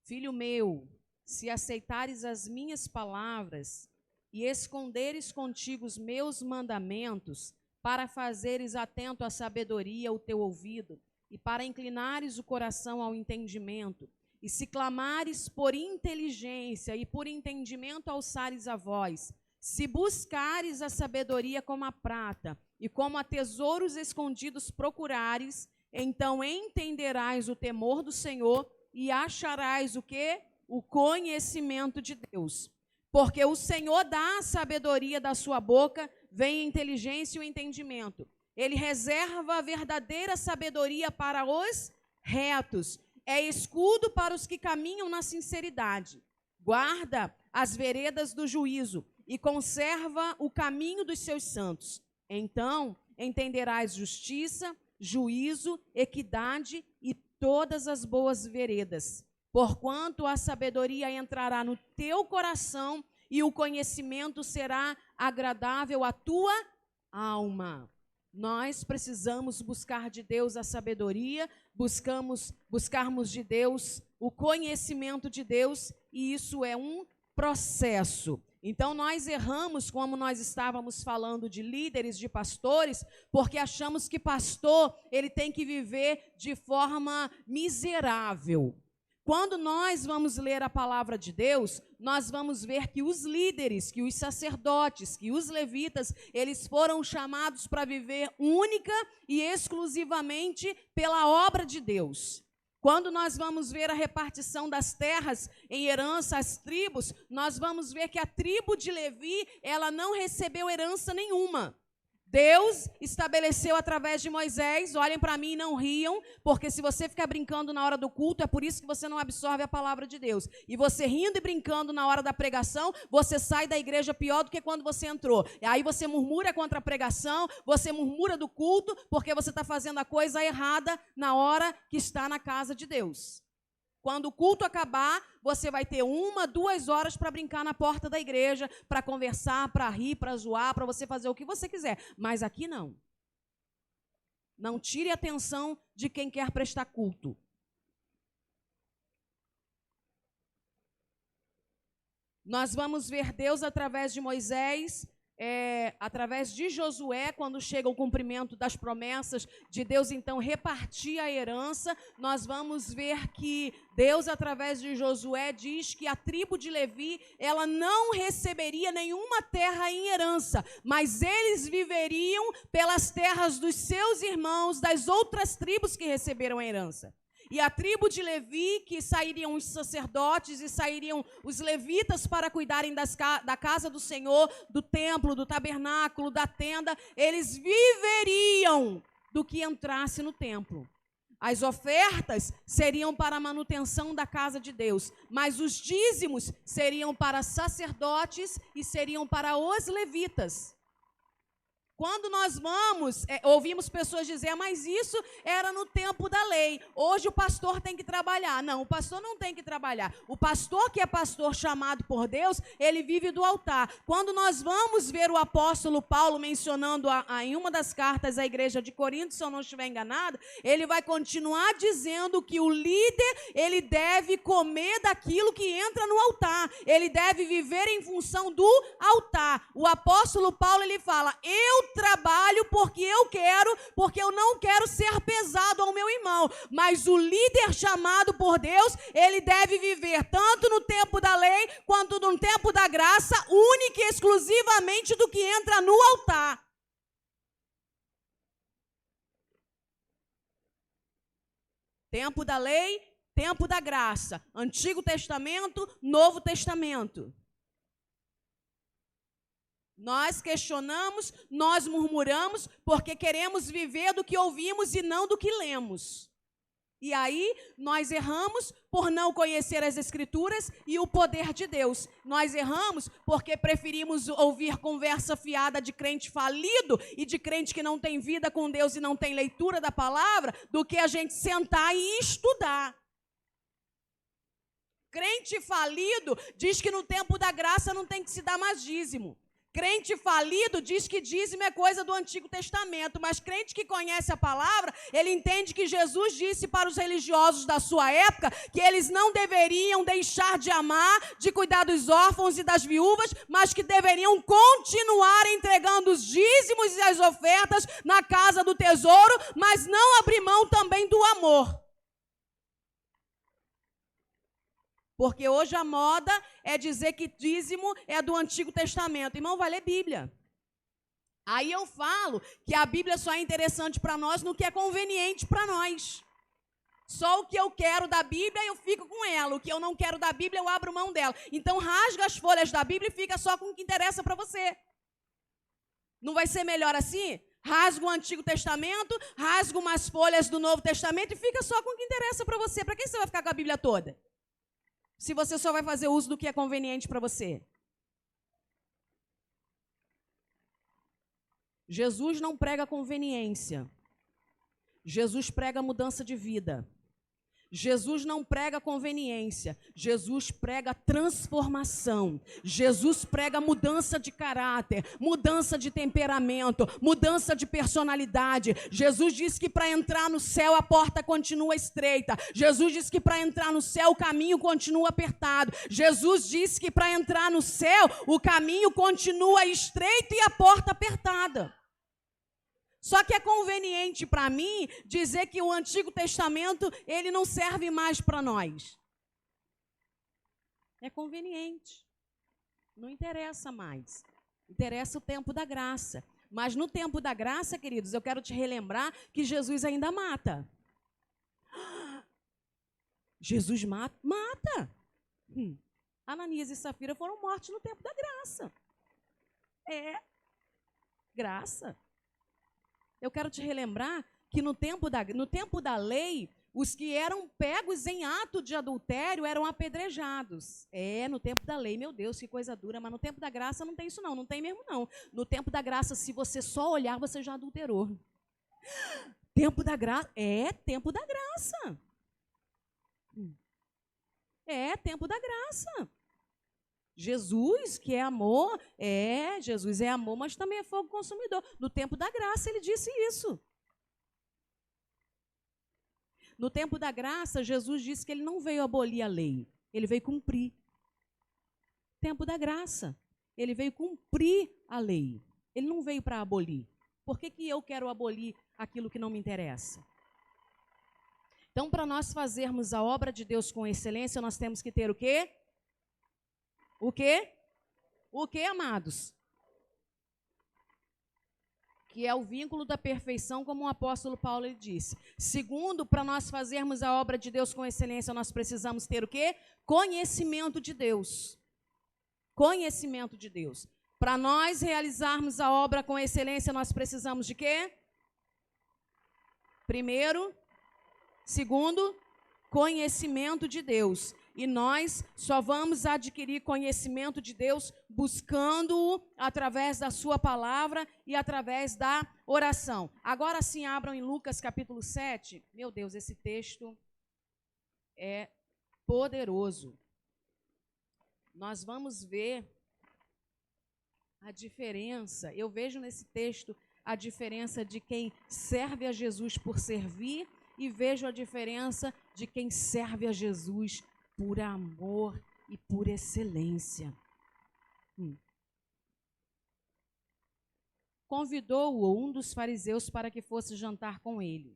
Filho meu, se aceitares as minhas palavras e esconderes contigo os meus mandamentos, para fazeres atento à sabedoria o teu ouvido, e para inclinares o coração ao entendimento, e se clamares por inteligência e por entendimento alçares a voz, se buscares a sabedoria como a prata, e como a tesouros escondidos procurares, então entenderás o temor do Senhor e acharás o quê? O conhecimento de Deus. Porque o Senhor dá a sabedoria da sua boca, vem a inteligência e o entendimento. Ele reserva a verdadeira sabedoria para os retos. É escudo para os que caminham na sinceridade. Guarda as veredas do juízo e conserva o caminho dos seus santos. Então entenderás justiça, juízo, equidade e todas as boas veredas. Porquanto a sabedoria entrará no teu coração e o conhecimento será agradável à tua alma. Nós precisamos buscar de Deus a sabedoria, buscarmos de Deus o conhecimento de Deus, e isso é um processo. Então nós erramos, como nós estávamos falando de líderes, de pastores, porque achamos que pastor, ele tem que viver de forma miserável. Quando nós vamos ler a palavra de Deus, nós vamos ver que os líderes, que os sacerdotes, que os levitas, eles foram chamados para viver única e exclusivamente pela obra de Deus. Quando nós vamos ver a repartição das terras em herança às tribos, nós vamos ver que a tribo de Levi, ela não recebeu herança nenhuma. Deus estabeleceu através de Moisés, olhem para mim e não riam, porque se você ficar brincando na hora do culto, é por isso que você não absorve a palavra de Deus. E você rindo e brincando na hora da pregação, você sai da igreja pior do que quando você entrou. E aí você murmura contra a pregação, você murmura do culto, porque você está fazendo a coisa errada na hora que está na casa de Deus. Quando o culto acabar, você vai ter 1, 2 horas para brincar na porta da igreja, para conversar, para rir, para zoar, para você fazer o que você quiser. Mas aqui não. Não tire a atenção de quem quer prestar culto. Nós vamos ver Deus através de Moisés, através de Josué, quando chega o cumprimento das promessas de Deus, então repartir a herança. Nós vamos ver que Deus, através de Josué, diz que a tribo de Levi, ela não receberia nenhuma terra em herança, mas eles viveriam pelas terras dos seus irmãos, das outras tribos que receberam a herança. E a tribo de Levi, que sairiam os sacerdotes e sairiam os levitas para cuidarem da casa do Senhor, do templo, do tabernáculo, da tenda, eles viveriam do que entrasse no templo. As ofertas seriam para a manutenção da casa de Deus, mas os dízimos seriam para sacerdotes e seriam para os levitas. Quando nós ouvimos pessoas dizer, mas isso era no tempo da lei, hoje o pastor tem que trabalhar. Não, o pastor não tem que trabalhar. O pastor que é pastor chamado por Deus, ele vive do altar. Quando nós vamos ver o apóstolo Paulo mencionando em uma das cartas à igreja de Corinto, se eu não estiver enganado, ele vai continuar dizendo que o líder, ele deve comer daquilo que entra no altar. Ele deve viver em função do altar. O apóstolo Paulo, ele fala, eu trabalho porque eu não quero ser pesado ao meu irmão, mas o líder chamado por Deus, ele deve viver tanto no tempo da lei, quanto no tempo da graça, única e exclusivamente do que entra no altar. Tempo da lei, tempo da graça, Antigo Testamento, Novo Testamento. Nós questionamos, nós murmuramos, porque queremos viver do que ouvimos e não do que lemos. E aí, nós erramos por não conhecer as Escrituras e o poder de Deus. Nós erramos porque preferimos ouvir conversa fiada de crente falido e de crente que não tem vida com Deus e não tem leitura da palavra, do que a gente sentar e estudar. Crente falido diz que no tempo da graça não tem que se dar mais dízimo. Crente falido diz que dízimo é coisa do Antigo Testamento, mas crente que conhece a palavra, ele entende que Jesus disse para os religiosos da sua época que eles não deveriam deixar de amar, de cuidar dos órfãos e das viúvas, mas que deveriam continuar entregando os dízimos e as ofertas na casa do tesouro, mas não abrir mão também do amor. Porque hoje a moda é dizer que dízimo é do Antigo Testamento. Irmão, vai ler Bíblia. Aí eu falo que a Bíblia só é interessante para nós no que é conveniente para nós. Só o que eu quero da Bíblia, eu fico com ela. O que eu não quero da Bíblia, eu abro mão dela. Então rasga as folhas da Bíblia e fica só com o que interessa para você. Não vai ser melhor assim? Rasga o Antigo Testamento, rasga umas folhas do Novo Testamento e fica só com o que interessa para você. Para que você vai ficar com a Bíblia toda? Se você só vai fazer uso do que é conveniente para você. Jesus não prega conveniência. Jesus prega mudança de vida. Jesus não prega conveniência. Jesus prega transformação. Jesus prega mudança de caráter, mudança de temperamento, mudança de personalidade. Jesus diz que para entrar no céu a porta continua estreita. Jesus diz que para entrar no céu o caminho continua apertado. Jesus diz que para entrar no céu o caminho continua estreito e a porta apertada. Só que é conveniente para mim dizer que o Antigo Testamento, ele não serve mais para nós. É conveniente. Não interessa mais. Interessa o tempo da graça. Mas no tempo da graça, queridos, eu quero te relembrar que Jesus ainda mata. Jesus mata? Mata. Ananias e Safira foram mortos no tempo da graça. É. Graça. Eu quero te relembrar que no tempo da lei, os que eram pegos em ato de adultério eram apedrejados. No tempo da lei, meu Deus, que coisa dura, mas no tempo da graça não tem isso não tem mesmo não. No tempo da graça, se você só olhar, você já adulterou. Tempo da graça, tempo da graça. Tempo da graça. Jesus, que é amor, Jesus é amor, mas também é fogo consumidor. No tempo da graça, ele disse isso. No tempo da graça, Jesus disse que ele não veio abolir a lei, ele veio cumprir. Tempo da graça, ele veio cumprir a lei, ele não veio para abolir. Por que eu quero abolir aquilo que não me interessa? Então, para nós fazermos a obra de Deus com excelência, nós temos que ter o quê? O quê? O quê, amados? Que é o vínculo da perfeição, como o apóstolo Paulo ele disse. Segundo, para nós fazermos a obra de Deus com excelência, nós precisamos ter o quê? Conhecimento de Deus. Conhecimento de Deus. Para nós realizarmos a obra com excelência, nós precisamos de quê? Primeiro, segundo, conhecimento de Deus. E nós só vamos adquirir conhecimento de Deus buscando-o através da sua palavra e através da oração. Agora sim, abram em Lucas capítulo 7. Meu Deus, esse texto é poderoso. Nós vamos ver a diferença. Eu vejo nesse texto a diferença de quem serve a Jesus por servir e vejo a diferença de quem serve a Jesus por amor e por excelência. Convidou-o um dos fariseus para que fosse jantar com ele.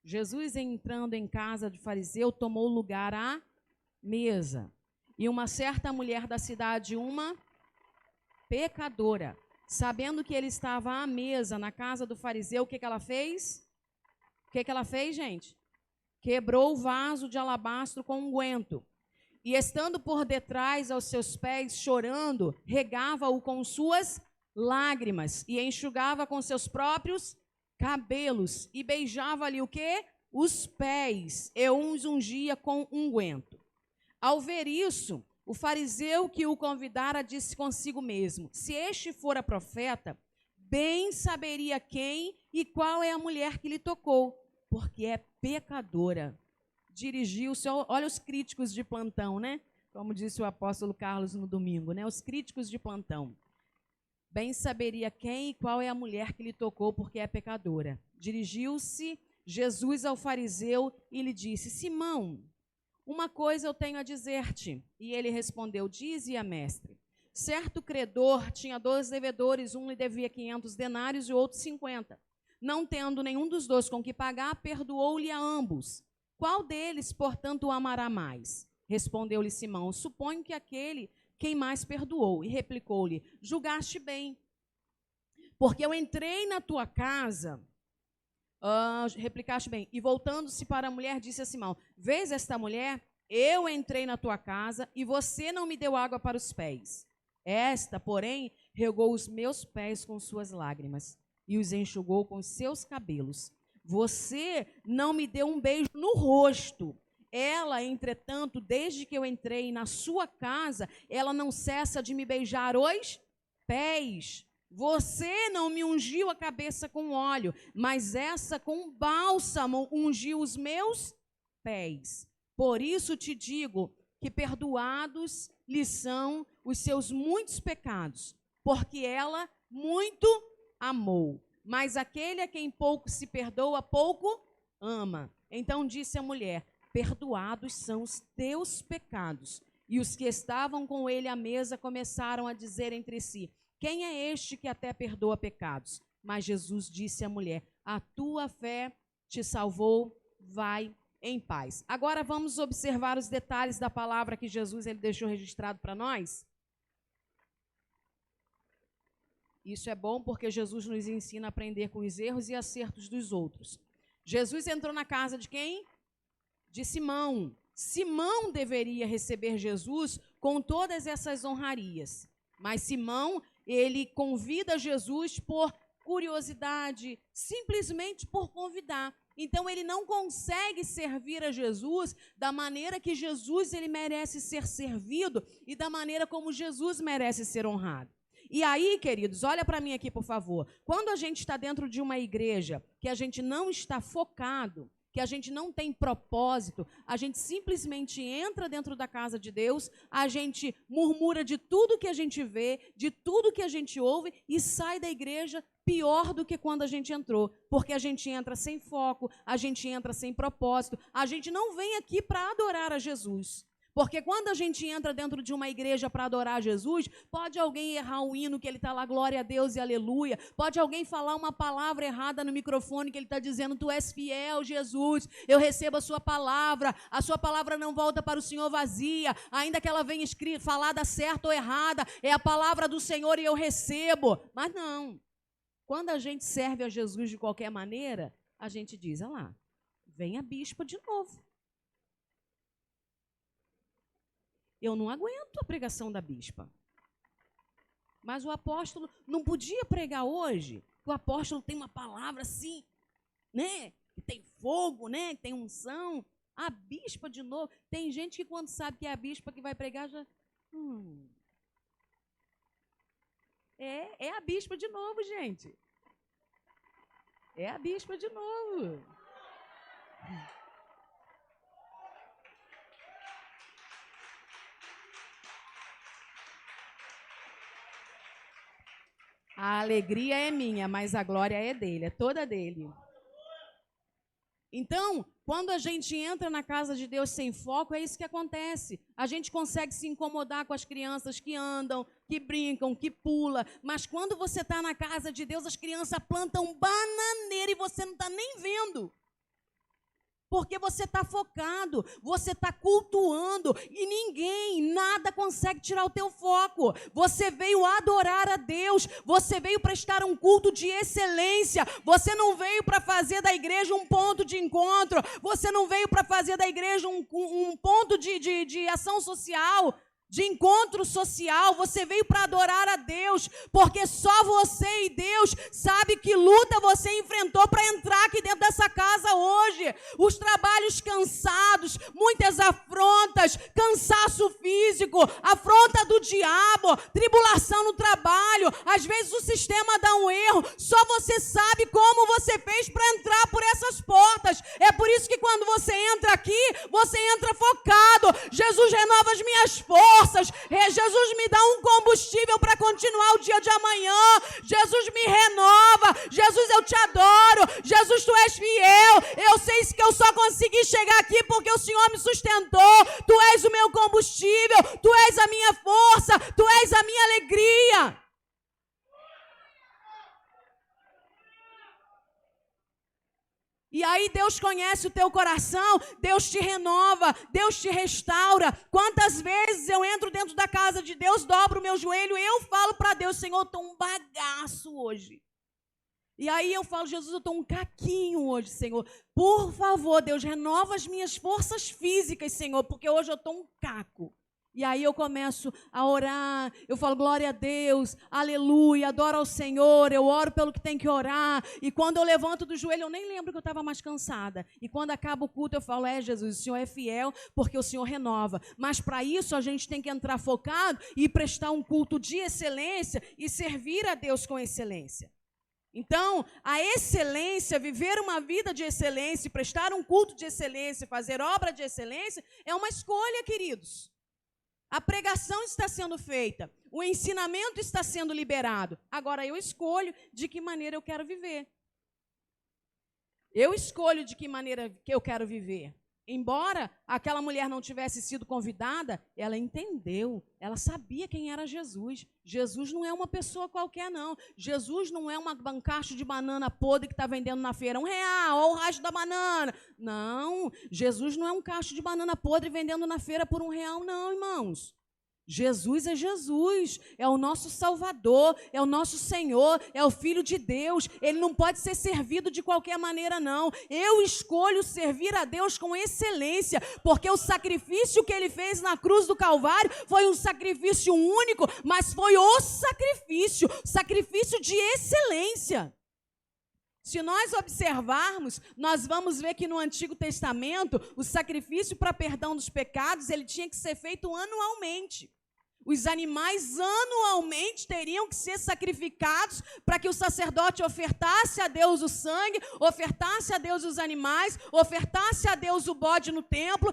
Jesus, entrando em casa de fariseu, tomou lugar à mesa. E uma certa mulher da cidade, uma pecadora, sabendo que ele estava à mesa na casa do fariseu, o que ela fez? O que ela fez, gente? Quebrou o vaso de alabastro com unguento. E estando por detrás aos seus pés, chorando, regava-o com suas lágrimas e enxugava com seus próprios cabelos e beijava-lhe o quê? Os pés e os ungia com unguento. Ao ver isso, o fariseu que o convidara disse consigo mesmo: se este fora profeta, bem saberia quem e qual é a mulher que lhe tocou, porque é pecadora. Dirigiu-se, olha os críticos de plantão, né? Como disse o apóstolo Carlos no domingo, né? Os críticos de plantão. Bem saberia quem e qual é a mulher que lhe tocou, porque é pecadora. Dirigiu-se Jesus ao fariseu e lhe disse: Simão, uma coisa eu tenho a dizer-te. E ele respondeu: dize-a, mestre. Certo credor tinha 2 devedores, um lhe devia 500 denários e o outro 50. Não tendo nenhum dos dois com que pagar, perdoou-lhe a ambos. Qual deles, portanto, o amará mais? Respondeu-lhe Simão: suponho que aquele quem mais perdoou. E replicou-lhe: julgaste bem, porque eu entrei na tua casa. Replicaste bem. E voltando-se para a mulher, disse a Simão: vês esta mulher? Eu entrei na tua casa e você não me deu água para os pés. Esta, porém, regou os meus pés com suas lágrimas e os enxugou com seus cabelos. Você não me deu um beijo no rosto. Ela, entretanto, desde que eu entrei na sua casa, ela não cessa de me beijar os pés. Você não me ungiu a cabeça com óleo, mas essa com bálsamo ungiu os meus pés. Por isso te digo que perdoados lhe são os seus muitos pecados, porque ela muito amou. Mas aquele a quem pouco se perdoa, pouco ama. Então disse a mulher: perdoados são os teus pecados. E os que estavam com ele à mesa começaram a dizer entre si: quem é este que até perdoa pecados? Mas Jesus disse à mulher: a tua fé te salvou, vai em paz. Agora vamos observar os detalhes da palavra que Jesus ele deixou registrado para nós. Isso é bom porque Jesus nos ensina a aprender com os erros e acertos dos outros. Jesus entrou na casa de quem? De Simão. Simão deveria receber Jesus com todas essas honrarias. Mas Simão, ele convida Jesus por curiosidade, simplesmente por convidar. Então, ele não consegue servir a Jesus da maneira que Jesus ele merece ser servido e da maneira como Jesus merece ser honrado. E aí, queridos, olha para mim aqui, por favor. Quando a gente está dentro de uma igreja que a gente não está focado, que a gente não tem propósito, a gente simplesmente entra dentro da casa de Deus, a gente murmura de tudo que a gente vê, de tudo que a gente ouve e sai da igreja pior do que quando a gente entrou, porque a gente entra sem foco, a gente entra sem propósito, a gente não vem aqui para adorar a Jesus. Porque quando a gente entra dentro de uma igreja para adorar Jesus, pode alguém errar o hino que ele está lá, glória a Deus e aleluia. Pode alguém falar uma palavra errada no microfone que ele está dizendo, tu és fiel, Jesus, eu recebo a sua palavra não volta para o Senhor vazia, ainda que ela venha escrita, falada certa ou errada, é a palavra do Senhor e eu recebo. Mas não, quando a gente serve a Jesus de qualquer maneira, a gente diz, olha lá, vem a bispa de novo. Eu não aguento a pregação da bispa. Mas o apóstolo não podia pregar hoje. O apóstolo tem uma palavra assim, né? Que tem fogo, né? Que tem unção. A bispa de novo. Tem gente que quando sabe que é a bispa que vai pregar já... É a bispa de novo, gente. É a bispa de novo. A alegria é minha, mas a glória é dele, é toda dele. Então, quando a gente entra na casa de Deus sem foco, é isso que acontece. A gente consegue se incomodar com as crianças que andam, que brincam, que pulam, mas quando você está na casa de Deus, as crianças plantam bananeira e você não está nem vendo. Porque você está focado, você está cultuando e ninguém, nada consegue tirar o teu foco. Você veio adorar a Deus, você veio prestar um culto de excelência, você não veio para fazer da igreja um ponto de encontro, você não veio para fazer da igreja um ponto de ação social, de encontro social, você veio para adorar a Deus, porque só você e Deus sabe que luta você enfrentou para entrar aqui dentro dessa casa hoje. Os trabalhos cansados, muitas afrontas, cansaço físico, afronta do diabo, tribulação no trabalho, às vezes o sistema dá um erro, só você sabe como você fez para entrar por essas portas. É por isso que quando você entra aqui, você entra focado. Jesus renova as minhas forças. Jesus me dá um combustível para continuar o dia de amanhã. Jesus me renova. Jesus, eu te adoro. Jesus, tu és fiel. Eu sei que eu só consegui chegar aqui porque o Senhor me sustentou. Tu és o meu combustível. Tu és a minha força. Tu és a minha alegria. E aí Deus conhece o teu coração, Deus te renova, Deus te restaura. Quantas vezes eu entro dentro da casa de Deus, dobro o meu joelho e eu falo para Deus, Senhor, eu estou um bagaço hoje. E aí eu falo, Jesus, eu estou um caquinho hoje, Senhor. Por favor, Deus, renova as minhas forças físicas, Senhor, porque hoje eu estou um caco. E aí eu começo a orar, eu falo, glória a Deus, aleluia, adoro ao Senhor, eu oro pelo que tem que orar. E quando eu levanto do joelho, eu nem lembro que eu estava mais cansada. E quando acaba o culto, eu falo, Jesus, o Senhor é fiel, porque o Senhor renova. Mas para isso a gente tem que entrar focado e prestar um culto de excelência e servir a Deus com excelência. Então, a excelência, viver uma vida de excelência, prestar um culto de excelência, fazer obra de excelência, é uma escolha, queridos. A pregação está sendo feita, o ensinamento está sendo liberado. Agora eu escolho de que maneira eu quero viver. Eu escolho de que maneira que eu quero viver. Embora aquela mulher não tivesse sido convidada, ela entendeu, ela sabia quem era Jesus. Jesus não é uma pessoa qualquer, não. Jesus não é um cacho de banana podre que está vendendo na feira R$1, ou o racho da banana. Não, Jesus não é um cacho de banana podre vendendo na feira por R$1, não, irmãos. Jesus é Jesus, é o nosso Salvador, é o nosso Senhor, é o Filho de Deus. Ele não pode ser servido de qualquer maneira, não. Eu escolho servir a Deus com excelência, porque o sacrifício que Ele fez na cruz do Calvário foi um sacrifício único, mas foi o sacrifício de excelência. Se nós observarmos, nós vamos ver que no Antigo Testamento, o sacrifício para perdão dos pecados, ele tinha que ser feito anualmente. Os animais anualmente teriam que ser sacrificados para que o sacerdote ofertasse a Deus o sangue, ofertasse a Deus os animais, ofertasse a Deus o bode no templo,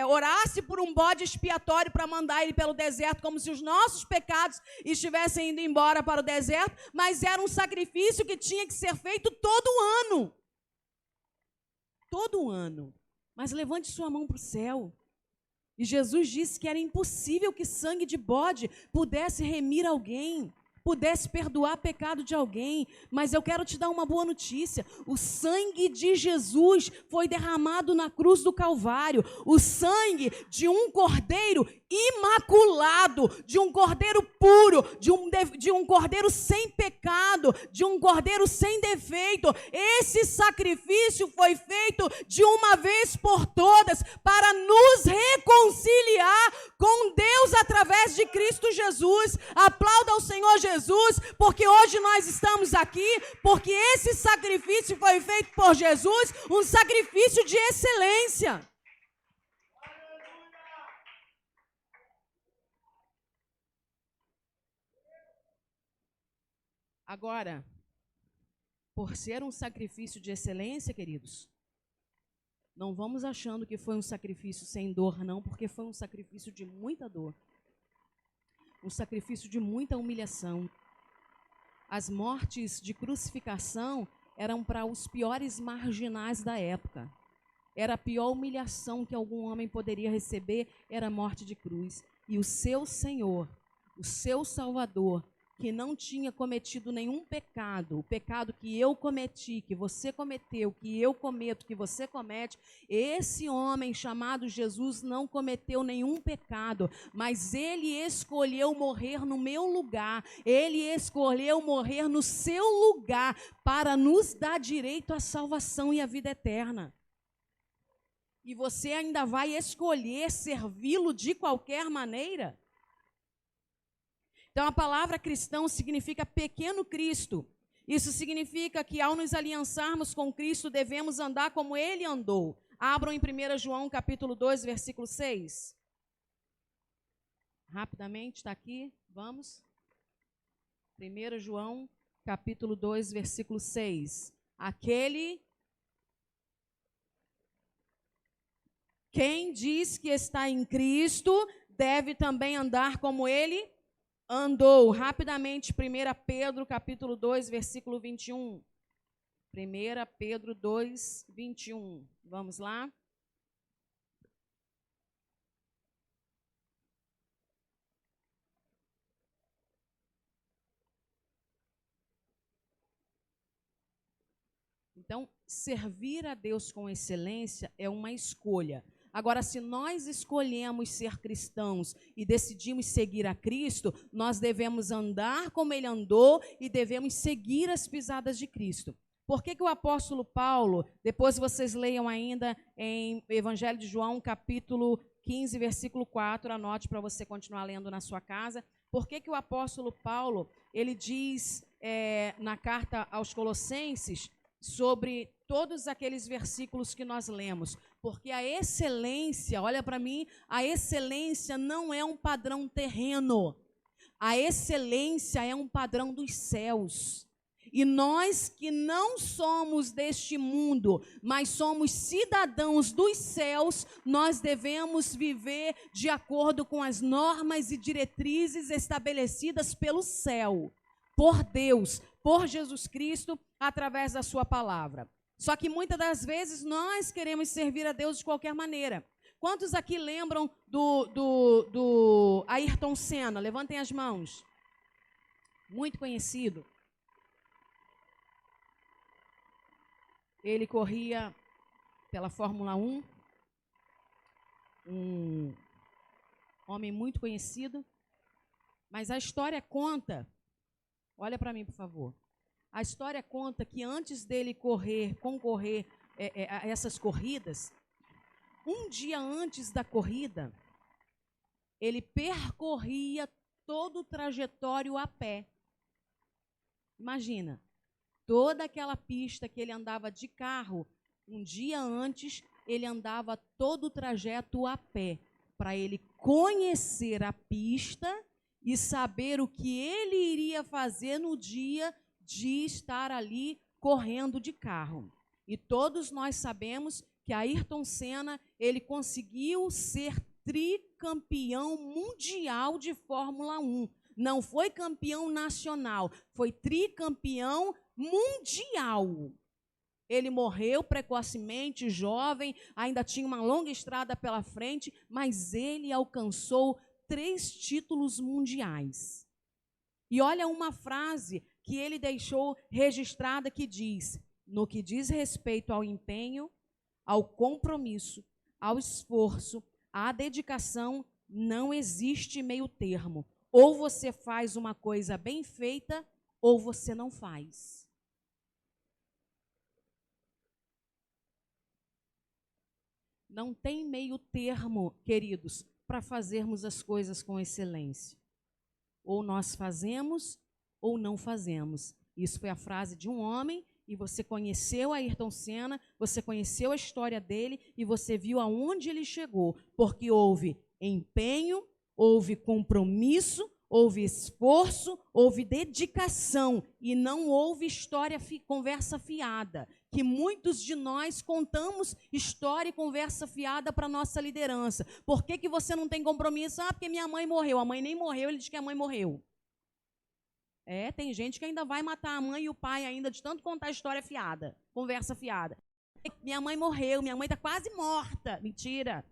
orasse por um bode expiatório para mandar ele pelo deserto, como se os nossos pecados estivessem indo embora para o deserto, mas era um sacrifício que tinha que ser feito todo ano. Todo ano. Mas levante sua mão para o céu. E Jesus disse que era impossível que sangue de bode pudesse remir alguém, pudesse perdoar pecado de alguém. Mas eu quero te dar uma boa notícia. O sangue de Jesus foi derramado na cruz do Calvário. O sangue de um cordeiro imaculado, de um cordeiro puro, de um cordeiro sem pecado, de um cordeiro sem defeito. Esse sacrifício foi feito de uma vez por todas para nos reconciliar com Deus através de Cristo Jesus. Aplauda ao Senhor Jesus, porque hoje nós estamos aqui, porque esse sacrifício foi feito por Jesus, um sacrifício de excelência. Agora, por ser um sacrifício de excelência, queridos, não vamos achando que foi um sacrifício sem dor, não, porque foi um sacrifício de muita dor. Um sacrifício de muita humilhação. As mortes de crucificação eram para os piores marginais da época. Era a pior humilhação que algum homem poderia receber, era a morte de cruz. E o seu Senhor, o seu Salvador, que não tinha cometido nenhum pecado, o pecado que eu cometi, que você cometeu, que eu cometo, que você comete, esse homem chamado Jesus não cometeu nenhum pecado, mas ele escolheu morrer no meu lugar, ele escolheu morrer no seu lugar para nos dar direito à salvação e à vida eterna. E você ainda vai escolher servi-lo de qualquer maneira? Então, a palavra cristão significa pequeno Cristo. Isso significa que, ao nos aliançarmos com Cristo, devemos andar como Ele andou. Abram em 1 João, capítulo 2, versículo 6. Rapidamente, está aqui, vamos. 1 João, capítulo 2, versículo 6. Quem diz que está em Cristo, deve também andar como Ele andou. Rapidamente, 1 Pedro, capítulo 2, versículo 21. 1 Pedro 2, 21. Vamos lá? Então, servir a Deus com excelência é uma escolha. Agora, se nós escolhemos ser cristãos e decidimos seguir a Cristo, nós devemos andar como Ele andou e devemos seguir as pisadas de Cristo. Por que o apóstolo Paulo, depois vocês leiam ainda em Evangelho de João, capítulo 15, versículo 4, anote para você continuar lendo na sua casa. Por que o apóstolo Paulo, ele diz na carta aos Colossenses, sobre todos aqueles versículos que nós lemos? Porque a excelência, olha para mim, a excelência não é um padrão terreno. A excelência é um padrão dos céus. E nós que não somos deste mundo, mas somos cidadãos dos céus, nós devemos viver de acordo com as normas e diretrizes estabelecidas pelo céu, por Deus, por Jesus Cristo, através da sua palavra. Só que muitas das vezes nós queremos servir a Deus de qualquer maneira. Quantos aqui lembram do Ayrton Senna? Levantem as mãos. Muito conhecido. Ele corria pela Fórmula 1. Um homem muito conhecido. Mas a história conta, olha para mim, por favor. A história conta que antes dele concorrer a essas corridas, um dia antes da corrida, ele percorria todo o trajetório a pé. Imagina, Toda aquela pista que ele andava de carro, um dia antes, ele andava todo o trajeto a pé, para ele conhecer a pista e saber o que ele iria fazer no dia de estar ali correndo de carro. E todos nós sabemos que Ayrton Senna, ele conseguiu ser tricampeão mundial de Fórmula 1. Não foi campeão nacional, foi tricampeão mundial. Ele morreu precocemente, jovem, ainda tinha uma longa estrada pela frente, mas ele alcançou 3 títulos mundiais. E olha uma frase que ele deixou registrada que diz: no que diz respeito ao empenho, ao compromisso, ao esforço, à dedicação, não existe meio termo. Ou você faz uma coisa bem feita, ou você não faz. Não tem meio termo, queridos, para fazermos as coisas com excelência. Ou nós fazemos, ou não fazemos. Isso foi a frase de um homem, e você conheceu Ayrton Senna, você conheceu a história dele, e você viu aonde ele chegou. Porque houve empenho, houve compromisso, houve esforço, houve dedicação, e não houve conversa fiada. Que muitos de nós contamos história e conversa fiada para a nossa liderança. Por que você não tem compromisso? Ah, porque minha mãe morreu. A mãe nem morreu, ele diz que a mãe morreu. Tem gente que ainda vai matar a mãe e o pai ainda de tanto contar história fiada, conversa fiada. Minha mãe morreu, minha mãe está quase morta. Mentira,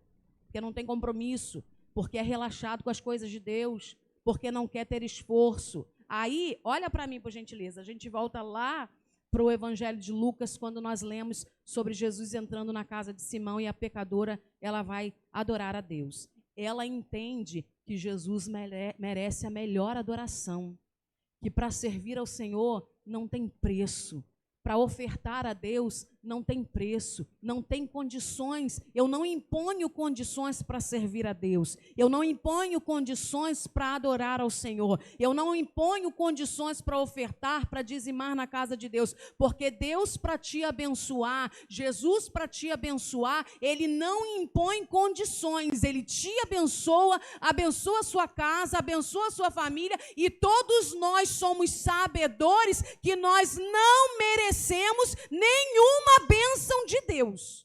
porque não tem compromisso, porque é relaxado com as coisas de Deus, porque não quer ter esforço. Aí, olha para mim, por gentileza, a gente volta lá para o Evangelho de Lucas, quando nós lemos sobre Jesus entrando na casa de Simão e a pecadora, ela vai adorar a Deus. Ela entende que Jesus merece a melhor adoração, que para servir ao Senhor não tem preço, para ofertar a Deus não tem preço, não tem condições. Eu não imponho condições para servir a Deus, eu não imponho condições para adorar ao Senhor, eu não imponho condições para ofertar, para dizimar na casa de Deus, porque Deus para te abençoar, Jesus para te abençoar, Ele não impõe condições, Ele te abençoa, abençoa a sua casa, abençoa a sua família, e todos nós somos sabedores que nós não merecemos nenhuma bênção de Deus,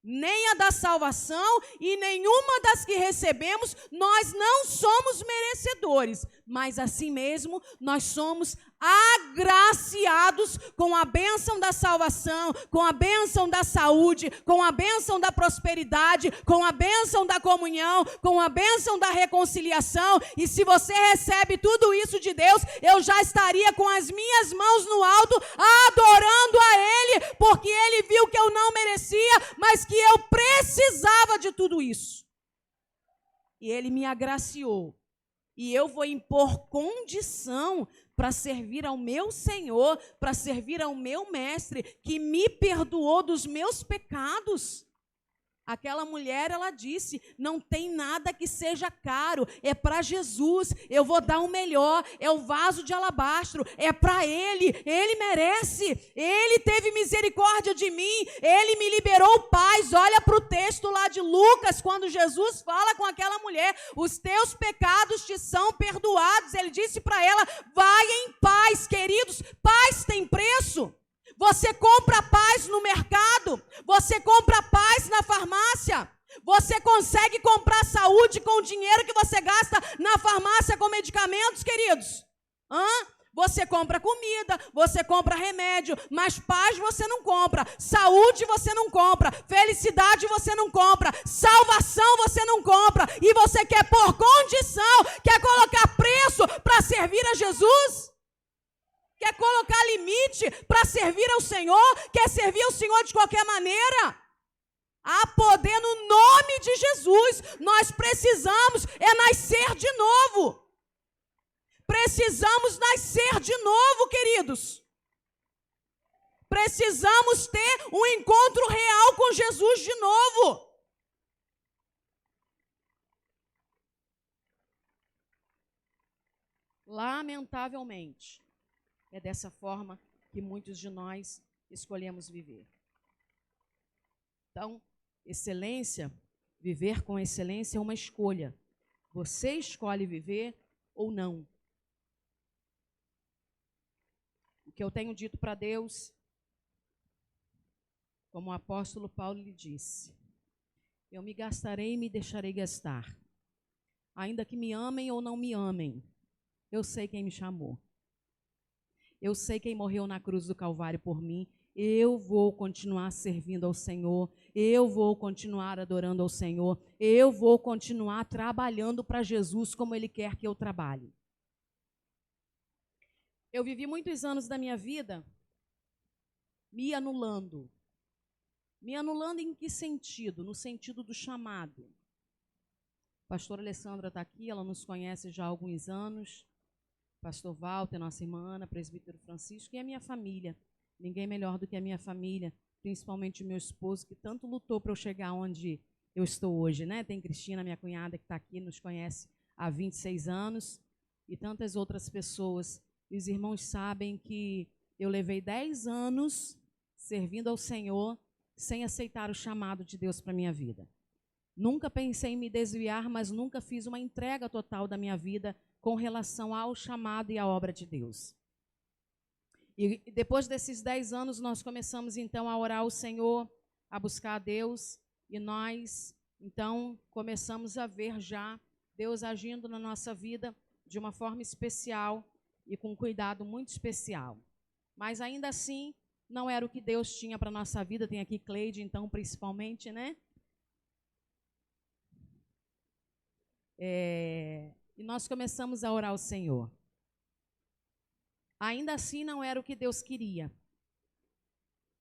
nem a da salvação e nenhuma das que recebemos. Nós não somos merecedores, mas assim mesmo nós somos agraciados com a bênção da salvação, com a bênção da saúde, com a bênção da prosperidade, com a bênção da comunhão, com a bênção da reconciliação. E se você recebe tudo isso de Deus, eu já estaria com as minhas mãos no alto, adorando a Ele, porque Ele viu que eu não merecia, mas que eu precisava de tudo isso. E Ele me agraciou. E eu vou impor condição para servir ao meu Senhor, para servir ao meu Mestre, que me perdoou dos meus pecados. Aquela mulher, ela disse, não tem nada que seja caro, é para Jesus, eu vou dar o melhor, é o vaso de alabastro, é para Ele merece, Ele teve misericórdia de mim, Ele me liberou paz. Olha para o texto lá de Lucas, quando Jesus fala com aquela mulher, os teus pecados te são perdoados. Ele disse para ela, vai em paz. Queridos, paz tem preço. Você compra paz no mercado, você compra paz na farmácia, você consegue comprar saúde com o dinheiro que você gasta na farmácia com medicamentos, queridos? Você compra comida, você compra remédio, mas paz você não compra, saúde você não compra, felicidade você não compra, salvação você não compra, e você quer pôr condição, quer colocar preço para servir a Jesus? Quer colocar limite para servir ao Senhor? Quer servir ao Senhor de qualquer maneira? Há poder no nome de Jesus. Nós precisamos nascer de novo. Precisamos nascer de novo, queridos. Precisamos ter um encontro real com Jesus de novo. Lamentavelmente, é dessa forma que muitos de nós escolhemos viver. Então, excelência, viver com excelência é uma escolha. Você escolhe viver ou não. O que eu tenho dito para Deus, como o apóstolo Paulo lhe disse, eu me gastarei e me deixarei gastar. Ainda que me amem ou não me amem, eu sei quem me chamou. Eu sei quem morreu na cruz do Calvário por mim. Eu vou continuar servindo ao Senhor. Eu vou continuar adorando ao Senhor. Eu vou continuar trabalhando para Jesus como Ele quer que eu trabalhe. Eu vivi muitos anos da minha vida me anulando. Me anulando em que sentido? No sentido do chamado. A pastora Alessandra está aqui, ela nos conhece já há alguns anos. Pastor Walter, nossa irmã Ana, presbítero Francisco e a minha família. Ninguém melhor do que a minha família, principalmente o meu esposo, que tanto lutou para eu chegar onde eu estou hoje, né? Tem Cristina, minha cunhada, que está aqui, nos conhece há 26 anos, e tantas outras pessoas. E os irmãos sabem que eu levei 10 anos servindo ao Senhor sem aceitar o chamado de Deus para a minha vida. Nunca pensei em me desviar, mas nunca fiz uma entrega total da minha vida com relação ao chamado e à obra de Deus. E depois desses 10 anos, nós começamos, então, a orar ao Senhor, a buscar a Deus, e nós, então, começamos a ver já Deus agindo na nossa vida de uma forma especial e com um cuidado muito especial. Mas, ainda assim, não era o que Deus tinha para a nossa vida. Tem aqui Cleide, então, principalmente, né? E nós começamos a orar ao Senhor. Ainda assim, não era o que Deus queria.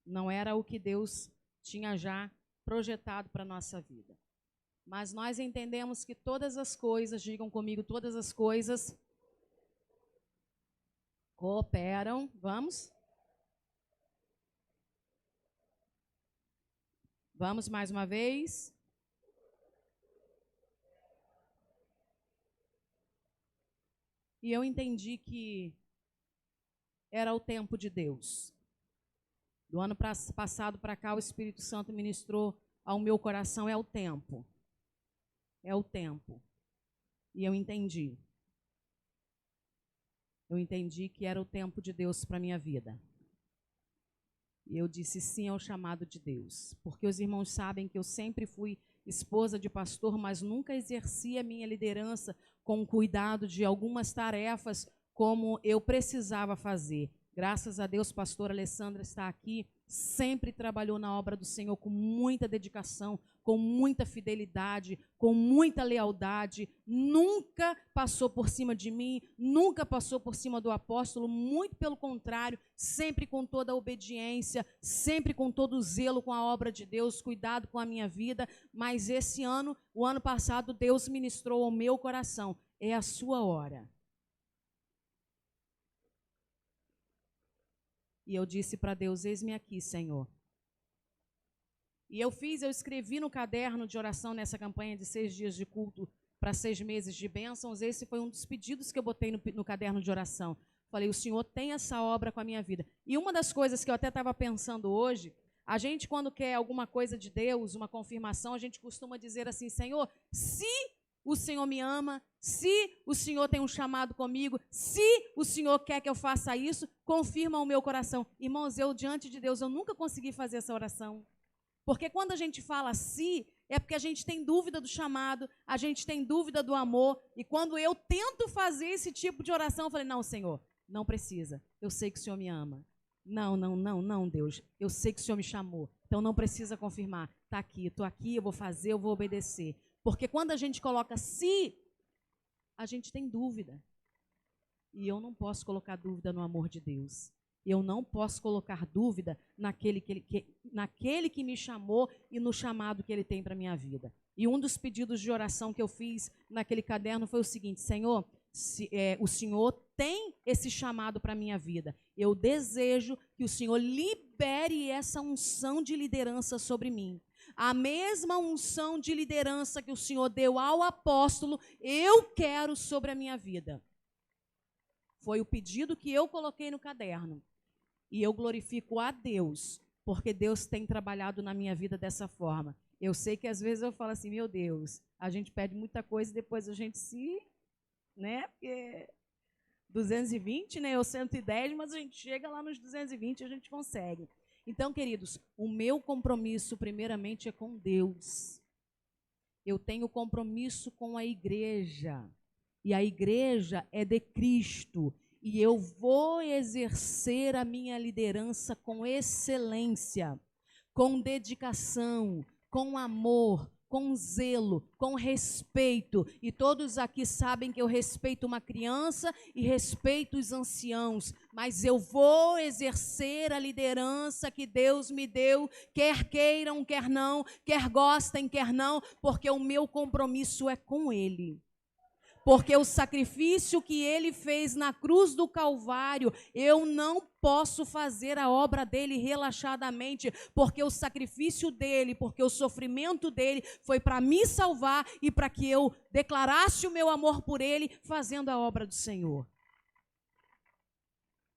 Não era o que Deus tinha já projetado para a nossa vida. Mas nós entendemos que todas as coisas, digam comigo, todas as coisas cooperam. Vamos? Vamos mais uma vez. E eu entendi que era o tempo de Deus. Do ano passado para cá, o Espírito Santo ministrou ao meu coração, é o tempo. É o tempo. E eu entendi. Eu entendi que era o tempo de Deus para a minha vida. E eu disse sim ao chamado de Deus. Porque os irmãos sabem que eu sempre fui esposa de pastor, mas nunca exerci a minha liderança com cuidado de algumas tarefas como eu precisava fazer. Graças a Deus, pastora Alessandra está aqui, sempre trabalhou na obra do Senhor com muita dedicação, com muita fidelidade, com muita lealdade, nunca passou por cima de mim, nunca passou por cima do apóstolo, muito pelo contrário, sempre com toda a obediência, sempre com todo o zelo com a obra de Deus, cuidado com a minha vida. Mas esse ano, o ano passado, Deus ministrou ao meu coração, é a sua hora. E eu disse para Deus, eis-me aqui, Senhor. E eu escrevi no caderno de oração nessa campanha de 6 dias de culto para 6 meses de bênçãos. Esse foi um dos pedidos que eu botei no caderno de oração. Falei, o Senhor tem essa obra com a minha vida. E uma das coisas que eu até estava pensando hoje, a gente quando quer alguma coisa de Deus, uma confirmação, a gente costuma dizer assim, Senhor, se o Senhor me ama, se o Senhor tem um chamado comigo, se o Senhor quer que eu faça isso, confirma o meu coração. Irmãos, eu diante de Deus, eu nunca consegui fazer essa oração. Porque quando a gente fala se, é porque a gente tem dúvida do chamado, a gente tem dúvida do amor. E quando eu tento fazer esse tipo de oração, eu falei, não, Senhor, não precisa. Eu sei que o Senhor me ama. Não, Deus. Eu sei que o Senhor me chamou. Então não precisa confirmar. Está aqui, estou aqui, eu vou fazer, eu vou obedecer. Porque quando a gente coloca se, a gente tem dúvida. E eu não posso colocar dúvida no amor de Deus. Eu não posso colocar dúvida naquele que me chamou e no chamado que Ele tem para a minha vida. E um dos pedidos de oração que eu fiz naquele caderno foi o seguinte, Senhor, o Senhor tem esse chamado para a minha vida. Eu desejo que o Senhor libere essa unção de liderança sobre mim. A mesma unção de liderança que o Senhor deu ao apóstolo, eu quero sobre a minha vida. Foi o pedido que eu coloquei no caderno. E eu glorifico a Deus, porque Deus tem trabalhado na minha vida dessa forma. Eu sei que às vezes eu falo assim, meu Deus, a gente pede muita coisa e depois a gente né? Porque 220, né? Eu 110, mas a gente chega lá nos 220 e a gente consegue. Então, queridos, o meu compromisso primeiramente é com Deus. Eu tenho compromisso com a igreja. E a igreja é de Cristo. E eu vou exercer a minha liderança com excelência, com dedicação, com amor, com zelo, com respeito. E todos aqui sabem que eu respeito uma criança e respeito os anciãos, mas eu vou exercer a liderança que Deus me deu, quer queiram, quer não, quer gostem, quer não, porque o meu compromisso é com Ele. Porque o sacrifício que Ele fez na cruz do Calvário, eu não posso fazer a obra dele relaxadamente, porque o sacrifício dele, porque o sofrimento dele foi para me salvar e para que eu declarasse o meu amor por ele, fazendo a obra do Senhor.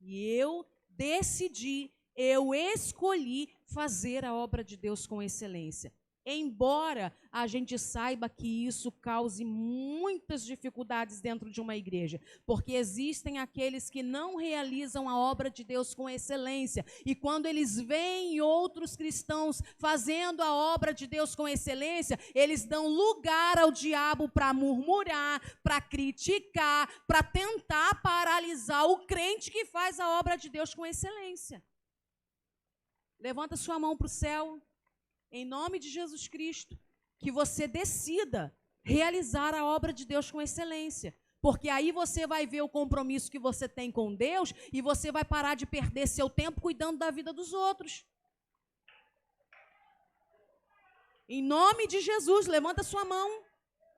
E eu decidi, eu escolhi fazer a obra de Deus com excelência. Embora a gente saiba que isso cause muitas dificuldades dentro de uma igreja, porque existem aqueles que não realizam a obra de Deus com excelência, e quando eles veem outros cristãos fazendo a obra de Deus com excelência, eles dão lugar ao diabo para murmurar, para criticar, para tentar paralisar o crente que faz a obra de Deus com excelência. Levanta sua mão para o céu. Em nome de Jesus Cristo, que você decida realizar a obra de Deus com excelência. Porque aí você vai ver o compromisso que você tem com Deus e você vai parar de perder seu tempo cuidando da vida dos outros. Em nome de Jesus, levanta sua mão.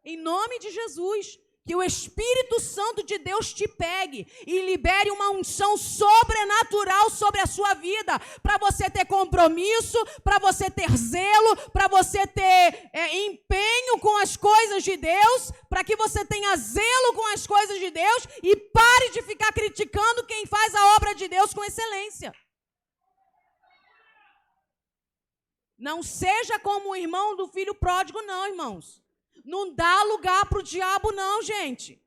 Em nome de Jesus, que o Espírito Santo de Deus te pegue e libere uma unção sobrenatural sobre a sua vida, para você ter compromisso, para você ter zelo, para você ter empenho com as coisas de Deus, para que você tenha zelo com as coisas de Deus e pare de ficar criticando quem faz a obra de Deus com excelência. Não seja como o irmão do filho pródigo, não, irmãos. Não dá lugar para o diabo, não, gente.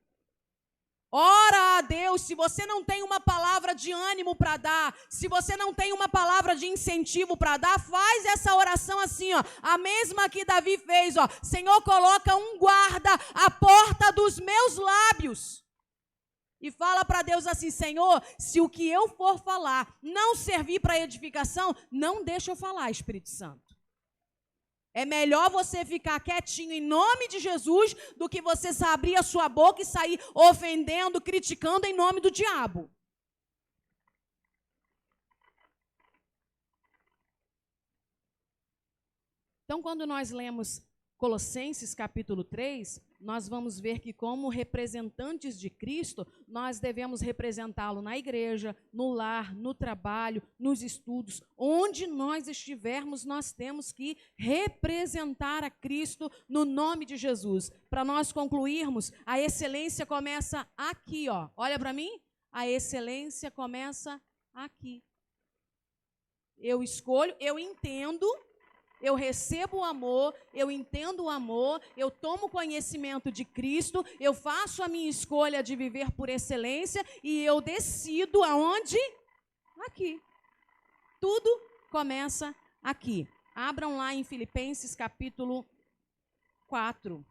Ora a Deus, se você não tem uma palavra de ânimo para dar, se você não tem uma palavra de incentivo para dar, faz essa oração assim, ó, a mesma que Davi fez, ó. Senhor, coloca um guarda à porta dos meus lábios. E fala para Deus assim, Senhor, se o que eu for falar não servir para edificação, não deixa eu falar, Espírito Santo. É melhor você ficar quietinho em nome de Jesus do que você abrir a sua boca e sair ofendendo, criticando em nome do diabo. Então, quando nós lemos Colossenses capítulo 3, nós vamos ver que como representantes de Cristo, nós devemos representá-lo na igreja, no lar, no trabalho, nos estudos. Onde nós estivermos, nós temos que representar a Cristo no nome de Jesus. Para nós concluirmos, a excelência começa aqui, ó. Olha para mim, a excelência começa aqui. Eu escolho, eu entendo, eu recebo o amor, eu entendo o amor, eu tomo conhecimento de Cristo, eu faço a minha escolha de viver por excelência e eu decido aonde? Aqui. Tudo começa aqui. Abram lá em Filipenses capítulo 4.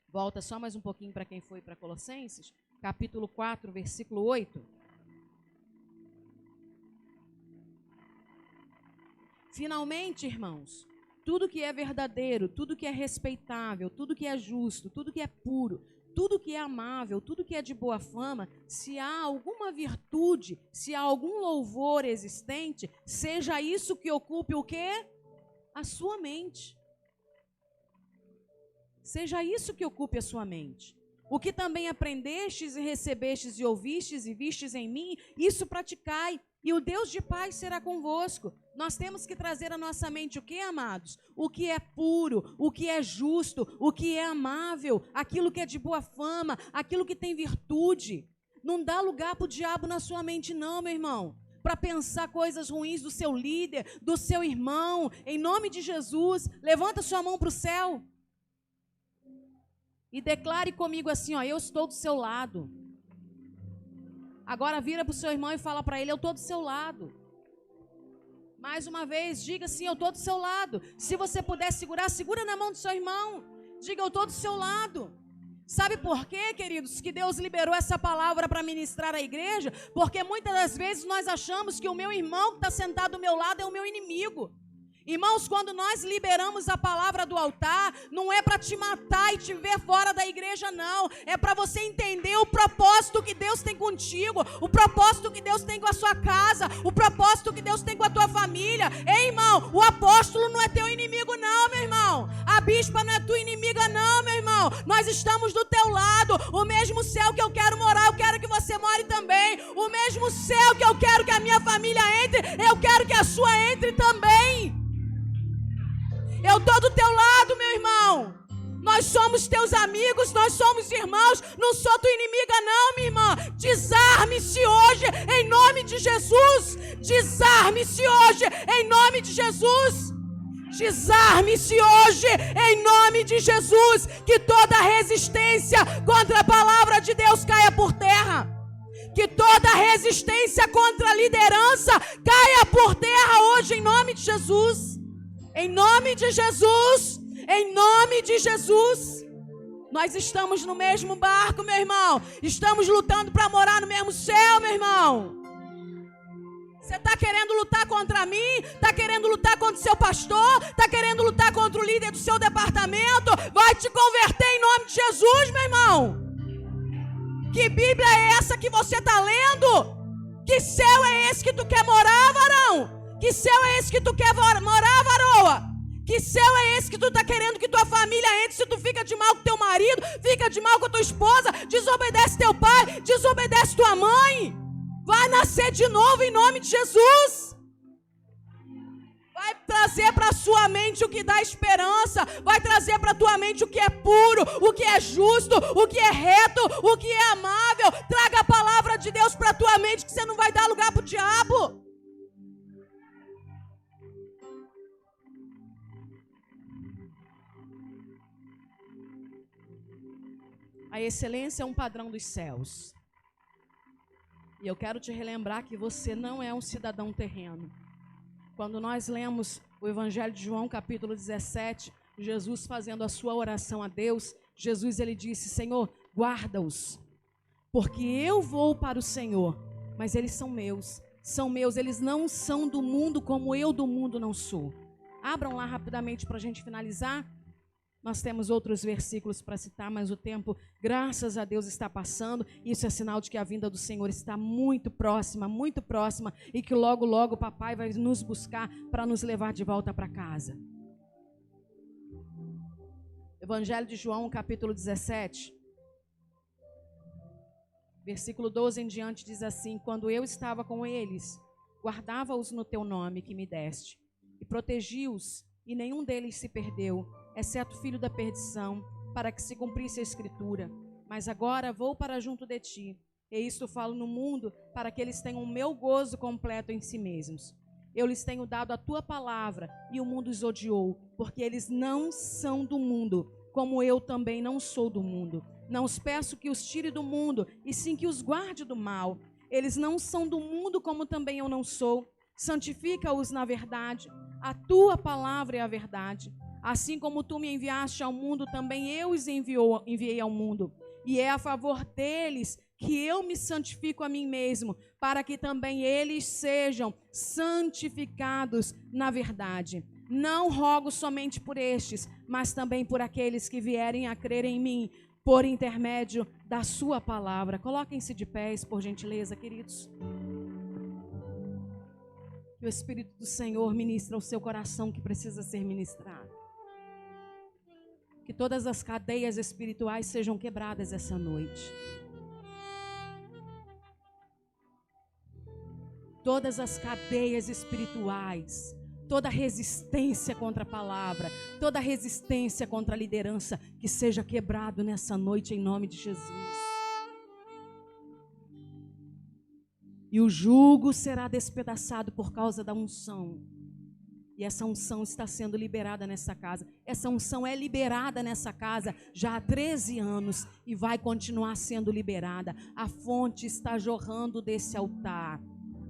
Volta só mais um pouquinho para quem foi para Colossenses. Capítulo 4, versículo 8. Finalmente, irmãos, tudo que é verdadeiro, tudo que é respeitável, tudo que é justo, tudo que é puro, tudo que é amável, tudo que é de boa fama, se há alguma virtude, se há algum louvor existente, seja isso que ocupe o quê? A sua mente. Seja isso que ocupe a sua mente. O que também aprendestes e recebestes e ouvistes e vistes em mim, isso praticai, e o Deus de paz será convosco. Nós temos que trazer à nossa mente o que, amados? O que é puro, o que é justo, o que é amável, aquilo que é de boa fama, aquilo que tem virtude. Não dá lugar para o diabo na sua mente não, meu irmão. para pensar coisas ruins do seu líder, do seu irmão. Em nome de Jesus, levanta sua mão para o céu. E declare comigo assim, ó, eu estou do seu lado. Agora vira para o seu irmão e fala para ele, eu estou do seu lado. Mais uma vez, diga assim, eu estou do seu lado. Se você puder segurar, segura na mão do seu irmão. Diga, eu estou do seu lado. Sabe por quê, queridos, que Deus liberou essa palavra para ministrar à igreja? Porque muitas das vezes nós achamos que o meu irmão que está sentado do meu lado é o meu inimigo. Irmãos, quando nós liberamos a palavra do altar, não é para te matar e te ver fora da igreja, não. É para você entender o propósito que Deus tem contigo, o propósito que Deus tem com a sua casa, o propósito que Deus tem com a tua família. Ei, irmão, o apóstolo não é teu inimigo, não, meu irmão. A bispa não é tua inimiga, não, meu irmão. Nós estamos do teu lado. O mesmo céu que eu quero morar, eu quero que você more também. O mesmo céu que eu quero que a minha família entre, eu quero que a sua entre também. Eu estou do teu lado, meu irmão. Nós somos teus amigos, nós somos irmãos. Não sou tua inimiga, não, minha irmã. Desarme-se hoje, em nome de Jesus. Desarme-se hoje, em nome de Jesus. Desarme-se hoje, em nome de Jesus. Que toda resistência contra a palavra de Deus caia por terra. Que toda resistência contra a liderança caia por terra hoje, em nome de Jesus. Em nome de Jesus, em nome de Jesus. Nós estamos no mesmo barco, meu irmão. Estamos lutando para morar no mesmo céu, meu irmão. Você está querendo lutar contra mim? Está querendo lutar contra o seu pastor? Está querendo lutar contra o líder do seu departamento? Vai te converter em nome de Jesus, meu irmão. Que Bíblia é essa que você está lendo? Que céu é esse que tu quer morar, varão? Que céu é esse que tu quer morar, varoa? Que céu é esse que tu tá querendo que tua família entre? Se tu fica de mal com teu marido, fica de mal com tua esposa, desobedece teu pai, desobedece tua mãe. Vai nascer de novo em nome de Jesus. Vai trazer para sua mente o que dá esperança. Vai trazer para tua mente o que é puro, o que é justo, o que é reto, o que é amável. Traga a palavra de Deus para tua mente, que você não vai dar lugar pro diabo. A excelência é um padrão dos céus. E eu quero te relembrar que você não é um cidadão terreno. Quando nós lemos o Evangelho de João, capítulo 17, Jesus fazendo a sua oração a Deus, Jesus ele disse, Senhor, guarda-os, porque eu vou para o Senhor, mas eles são meus, eles não são do mundo como eu do mundo não sou. Abram lá rapidamente para a gente finalizar. Nós temos outros versículos para citar, mas o tempo, graças a Deus, está passando. Isso é sinal de que a vinda do Senhor está muito próxima, e que logo, logo o papai vai nos buscar para nos levar de volta para casa. Evangelho de João, capítulo 17, versículo 12 em diante, diz assim, quando eu estava com eles, guardava-os no teu nome que me deste, e protegi-os, e nenhum deles se perdeu, exceto o filho da perdição, para que se cumprisse a escritura. Mas agora vou para junto de ti, e isto falo no mundo, para que eles tenham o meu gozo completo em si mesmos. Eu lhes tenho dado a tua palavra, e o mundo os odiou, porque eles não são do mundo, como eu também não sou do mundo. Não os peço que os tire do mundo, e sim que os guarde do mal. Eles não são do mundo, como também eu não sou. Santifica-os na verdade. A tua palavra é a verdade. Assim como tu me enviaste ao mundo, também eu os enviei ao mundo. E é a favor deles que eu me santifico a mim mesmo, para que também eles sejam santificados na verdade. Não rogo somente por estes, mas também por aqueles que vierem a crer em mim, por intermédio da sua palavra. Coloquem-se de pés, por gentileza, queridos. Que o Espírito do Senhor ministra o seu coração que precisa ser ministrado. Que todas as cadeias espirituais sejam quebradas essa noite. Todas as cadeias espirituais, toda resistência contra a palavra, toda resistência contra a liderança, que seja quebrado nessa noite em nome de Jesus. E o jugo será despedaçado por causa da unção. E essa unção está sendo liberada nessa casa. Essa unção é liberada nessa casa já há 13 anos e vai continuar sendo liberada. A fonte está jorrando desse altar.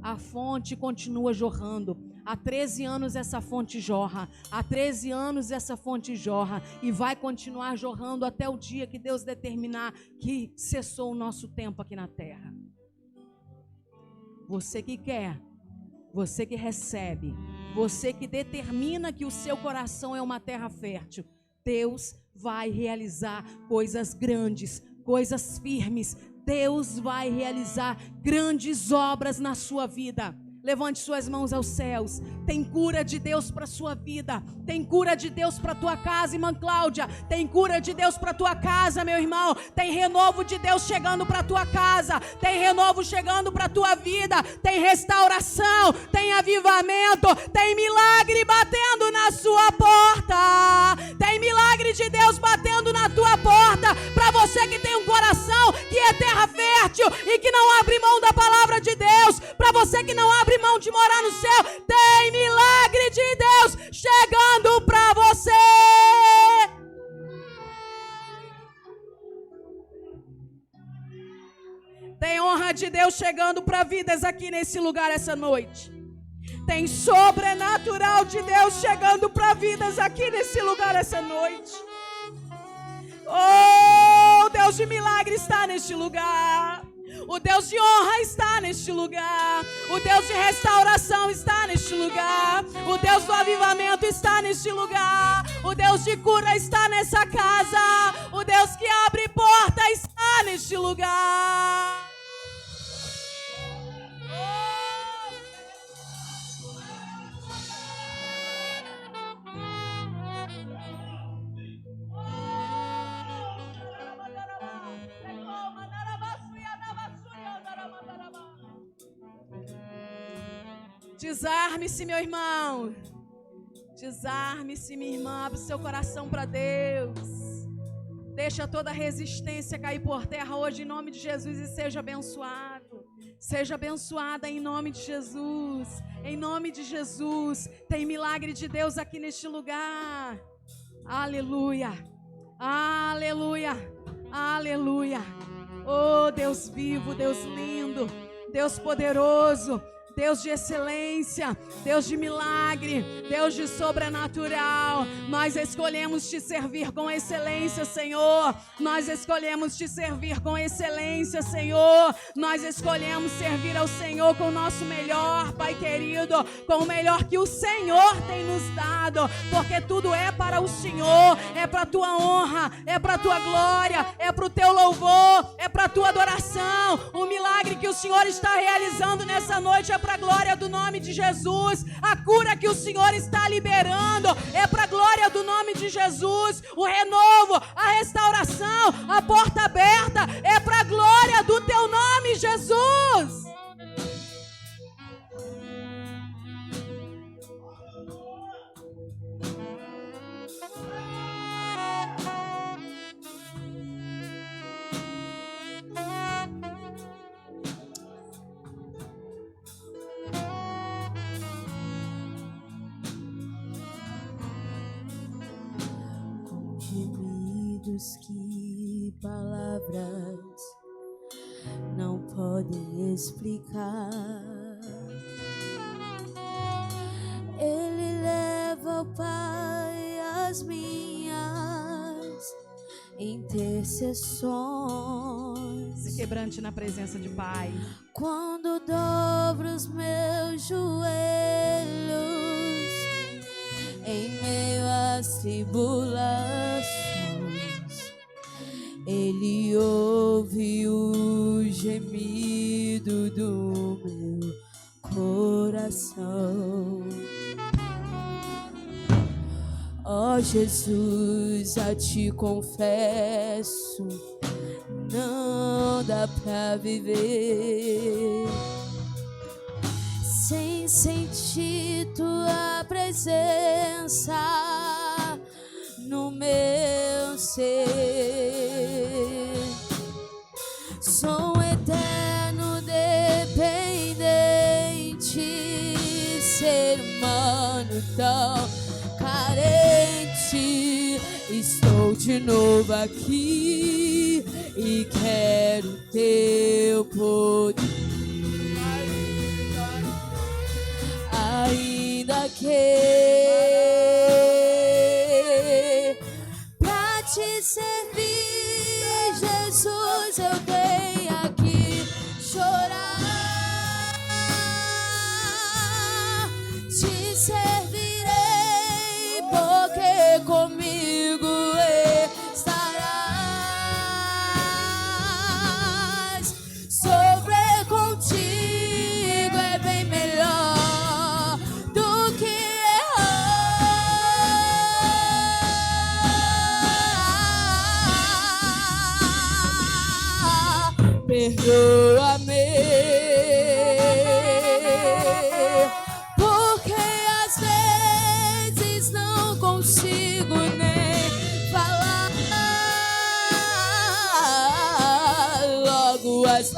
A fonte continua jorrando. Há 13 anos essa fonte jorra. Há 13 anos essa fonte jorra. E vai continuar jorrando até o dia que Deus determinar que cessou o nosso tempo aqui na terra. Você que quer, você que recebe, você que determina que o seu coração é uma terra fértil, Deus vai realizar coisas grandes, coisas firmes. Deus vai realizar grandes obras na sua vida. Levante suas mãos aos céus. Tem cura de Deus para a sua vida. Tem cura de Deus para a tua casa, irmã Cláudia. Tem cura de Deus para a tua casa, meu irmão. Tem renovo de Deus chegando para a tua casa. Tem renovo chegando para a tua vida. Tem restauração, tem avivamento, tem milagre batendo na sua porta. Tem milagre de Deus batendo na tua porta. Para você que tem um coração que é terra fértil e que não abre mão da palavra de Deus. Para você que não abre mão de morar no céu, tem milagre de Deus chegando para você. Tem honra de Deus chegando para vidas aqui nesse lugar essa noite. Tem sobrenatural de Deus chegando para vidas aqui nesse lugar essa noite. Oh, Deus de milagre está neste lugar. O Deus de honra está neste lugar. O Deus de restauração está neste lugar. O Deus do avivamento está neste lugar. O Deus de cura está nessa casa. O Deus que abre porta está neste lugar. Desarme-se, meu irmão. Desarme-se, minha irmã. Abre seu coração para Deus. Deixa toda resistência cair por terra hoje em nome de Jesus e seja abençoado. Seja abençoada em nome de Jesus. Em nome de Jesus. Tem milagre de Deus aqui neste lugar. Aleluia. Aleluia. Aleluia. Oh, Deus vivo, Deus lindo, Deus poderoso, Deus de excelência, Deus de milagre, Deus de sobrenatural. Nós escolhemos te servir com excelência, Senhor. Nós escolhemos te servir com excelência, Senhor. Nós escolhemos servir ao Senhor com o nosso melhor, Pai querido, com o melhor que o Senhor tem nos dado, porque tudo é para o Senhor, é para a tua honra, é para a tua glória, é para o teu louvor, é para a tua adoração. O milagre que o Senhor está realizando nessa noite é para a glória do nome de Jesus. A cura que o Senhor está liberando é para a glória do nome de Jesus. O renovo, a restauração, a porta aberta é para a glória do teu nome, Jesus. Que palavras não podem explicar. Ele leva ao Pai as minhas intercessões. Se quebrante na presença de Pai. Quando dobro os meus joelhos em meio às tribulações, Ele ouve o gemido do meu coração. Ó Jesus, a ti confesso, não dá pra viver sem sentir tua presença no meu ser. Sou eterno dependente ser humano tão carente. Estou de novo aqui e quero teu poder. Ainda que pra te servir, Jesus, eu tenha que chorar. Te servirei, porque comigo estarás. Sofrer contigo é bem melhor do que errar. Perdoa-me, porque às vezes não consigo nem falar. Logo as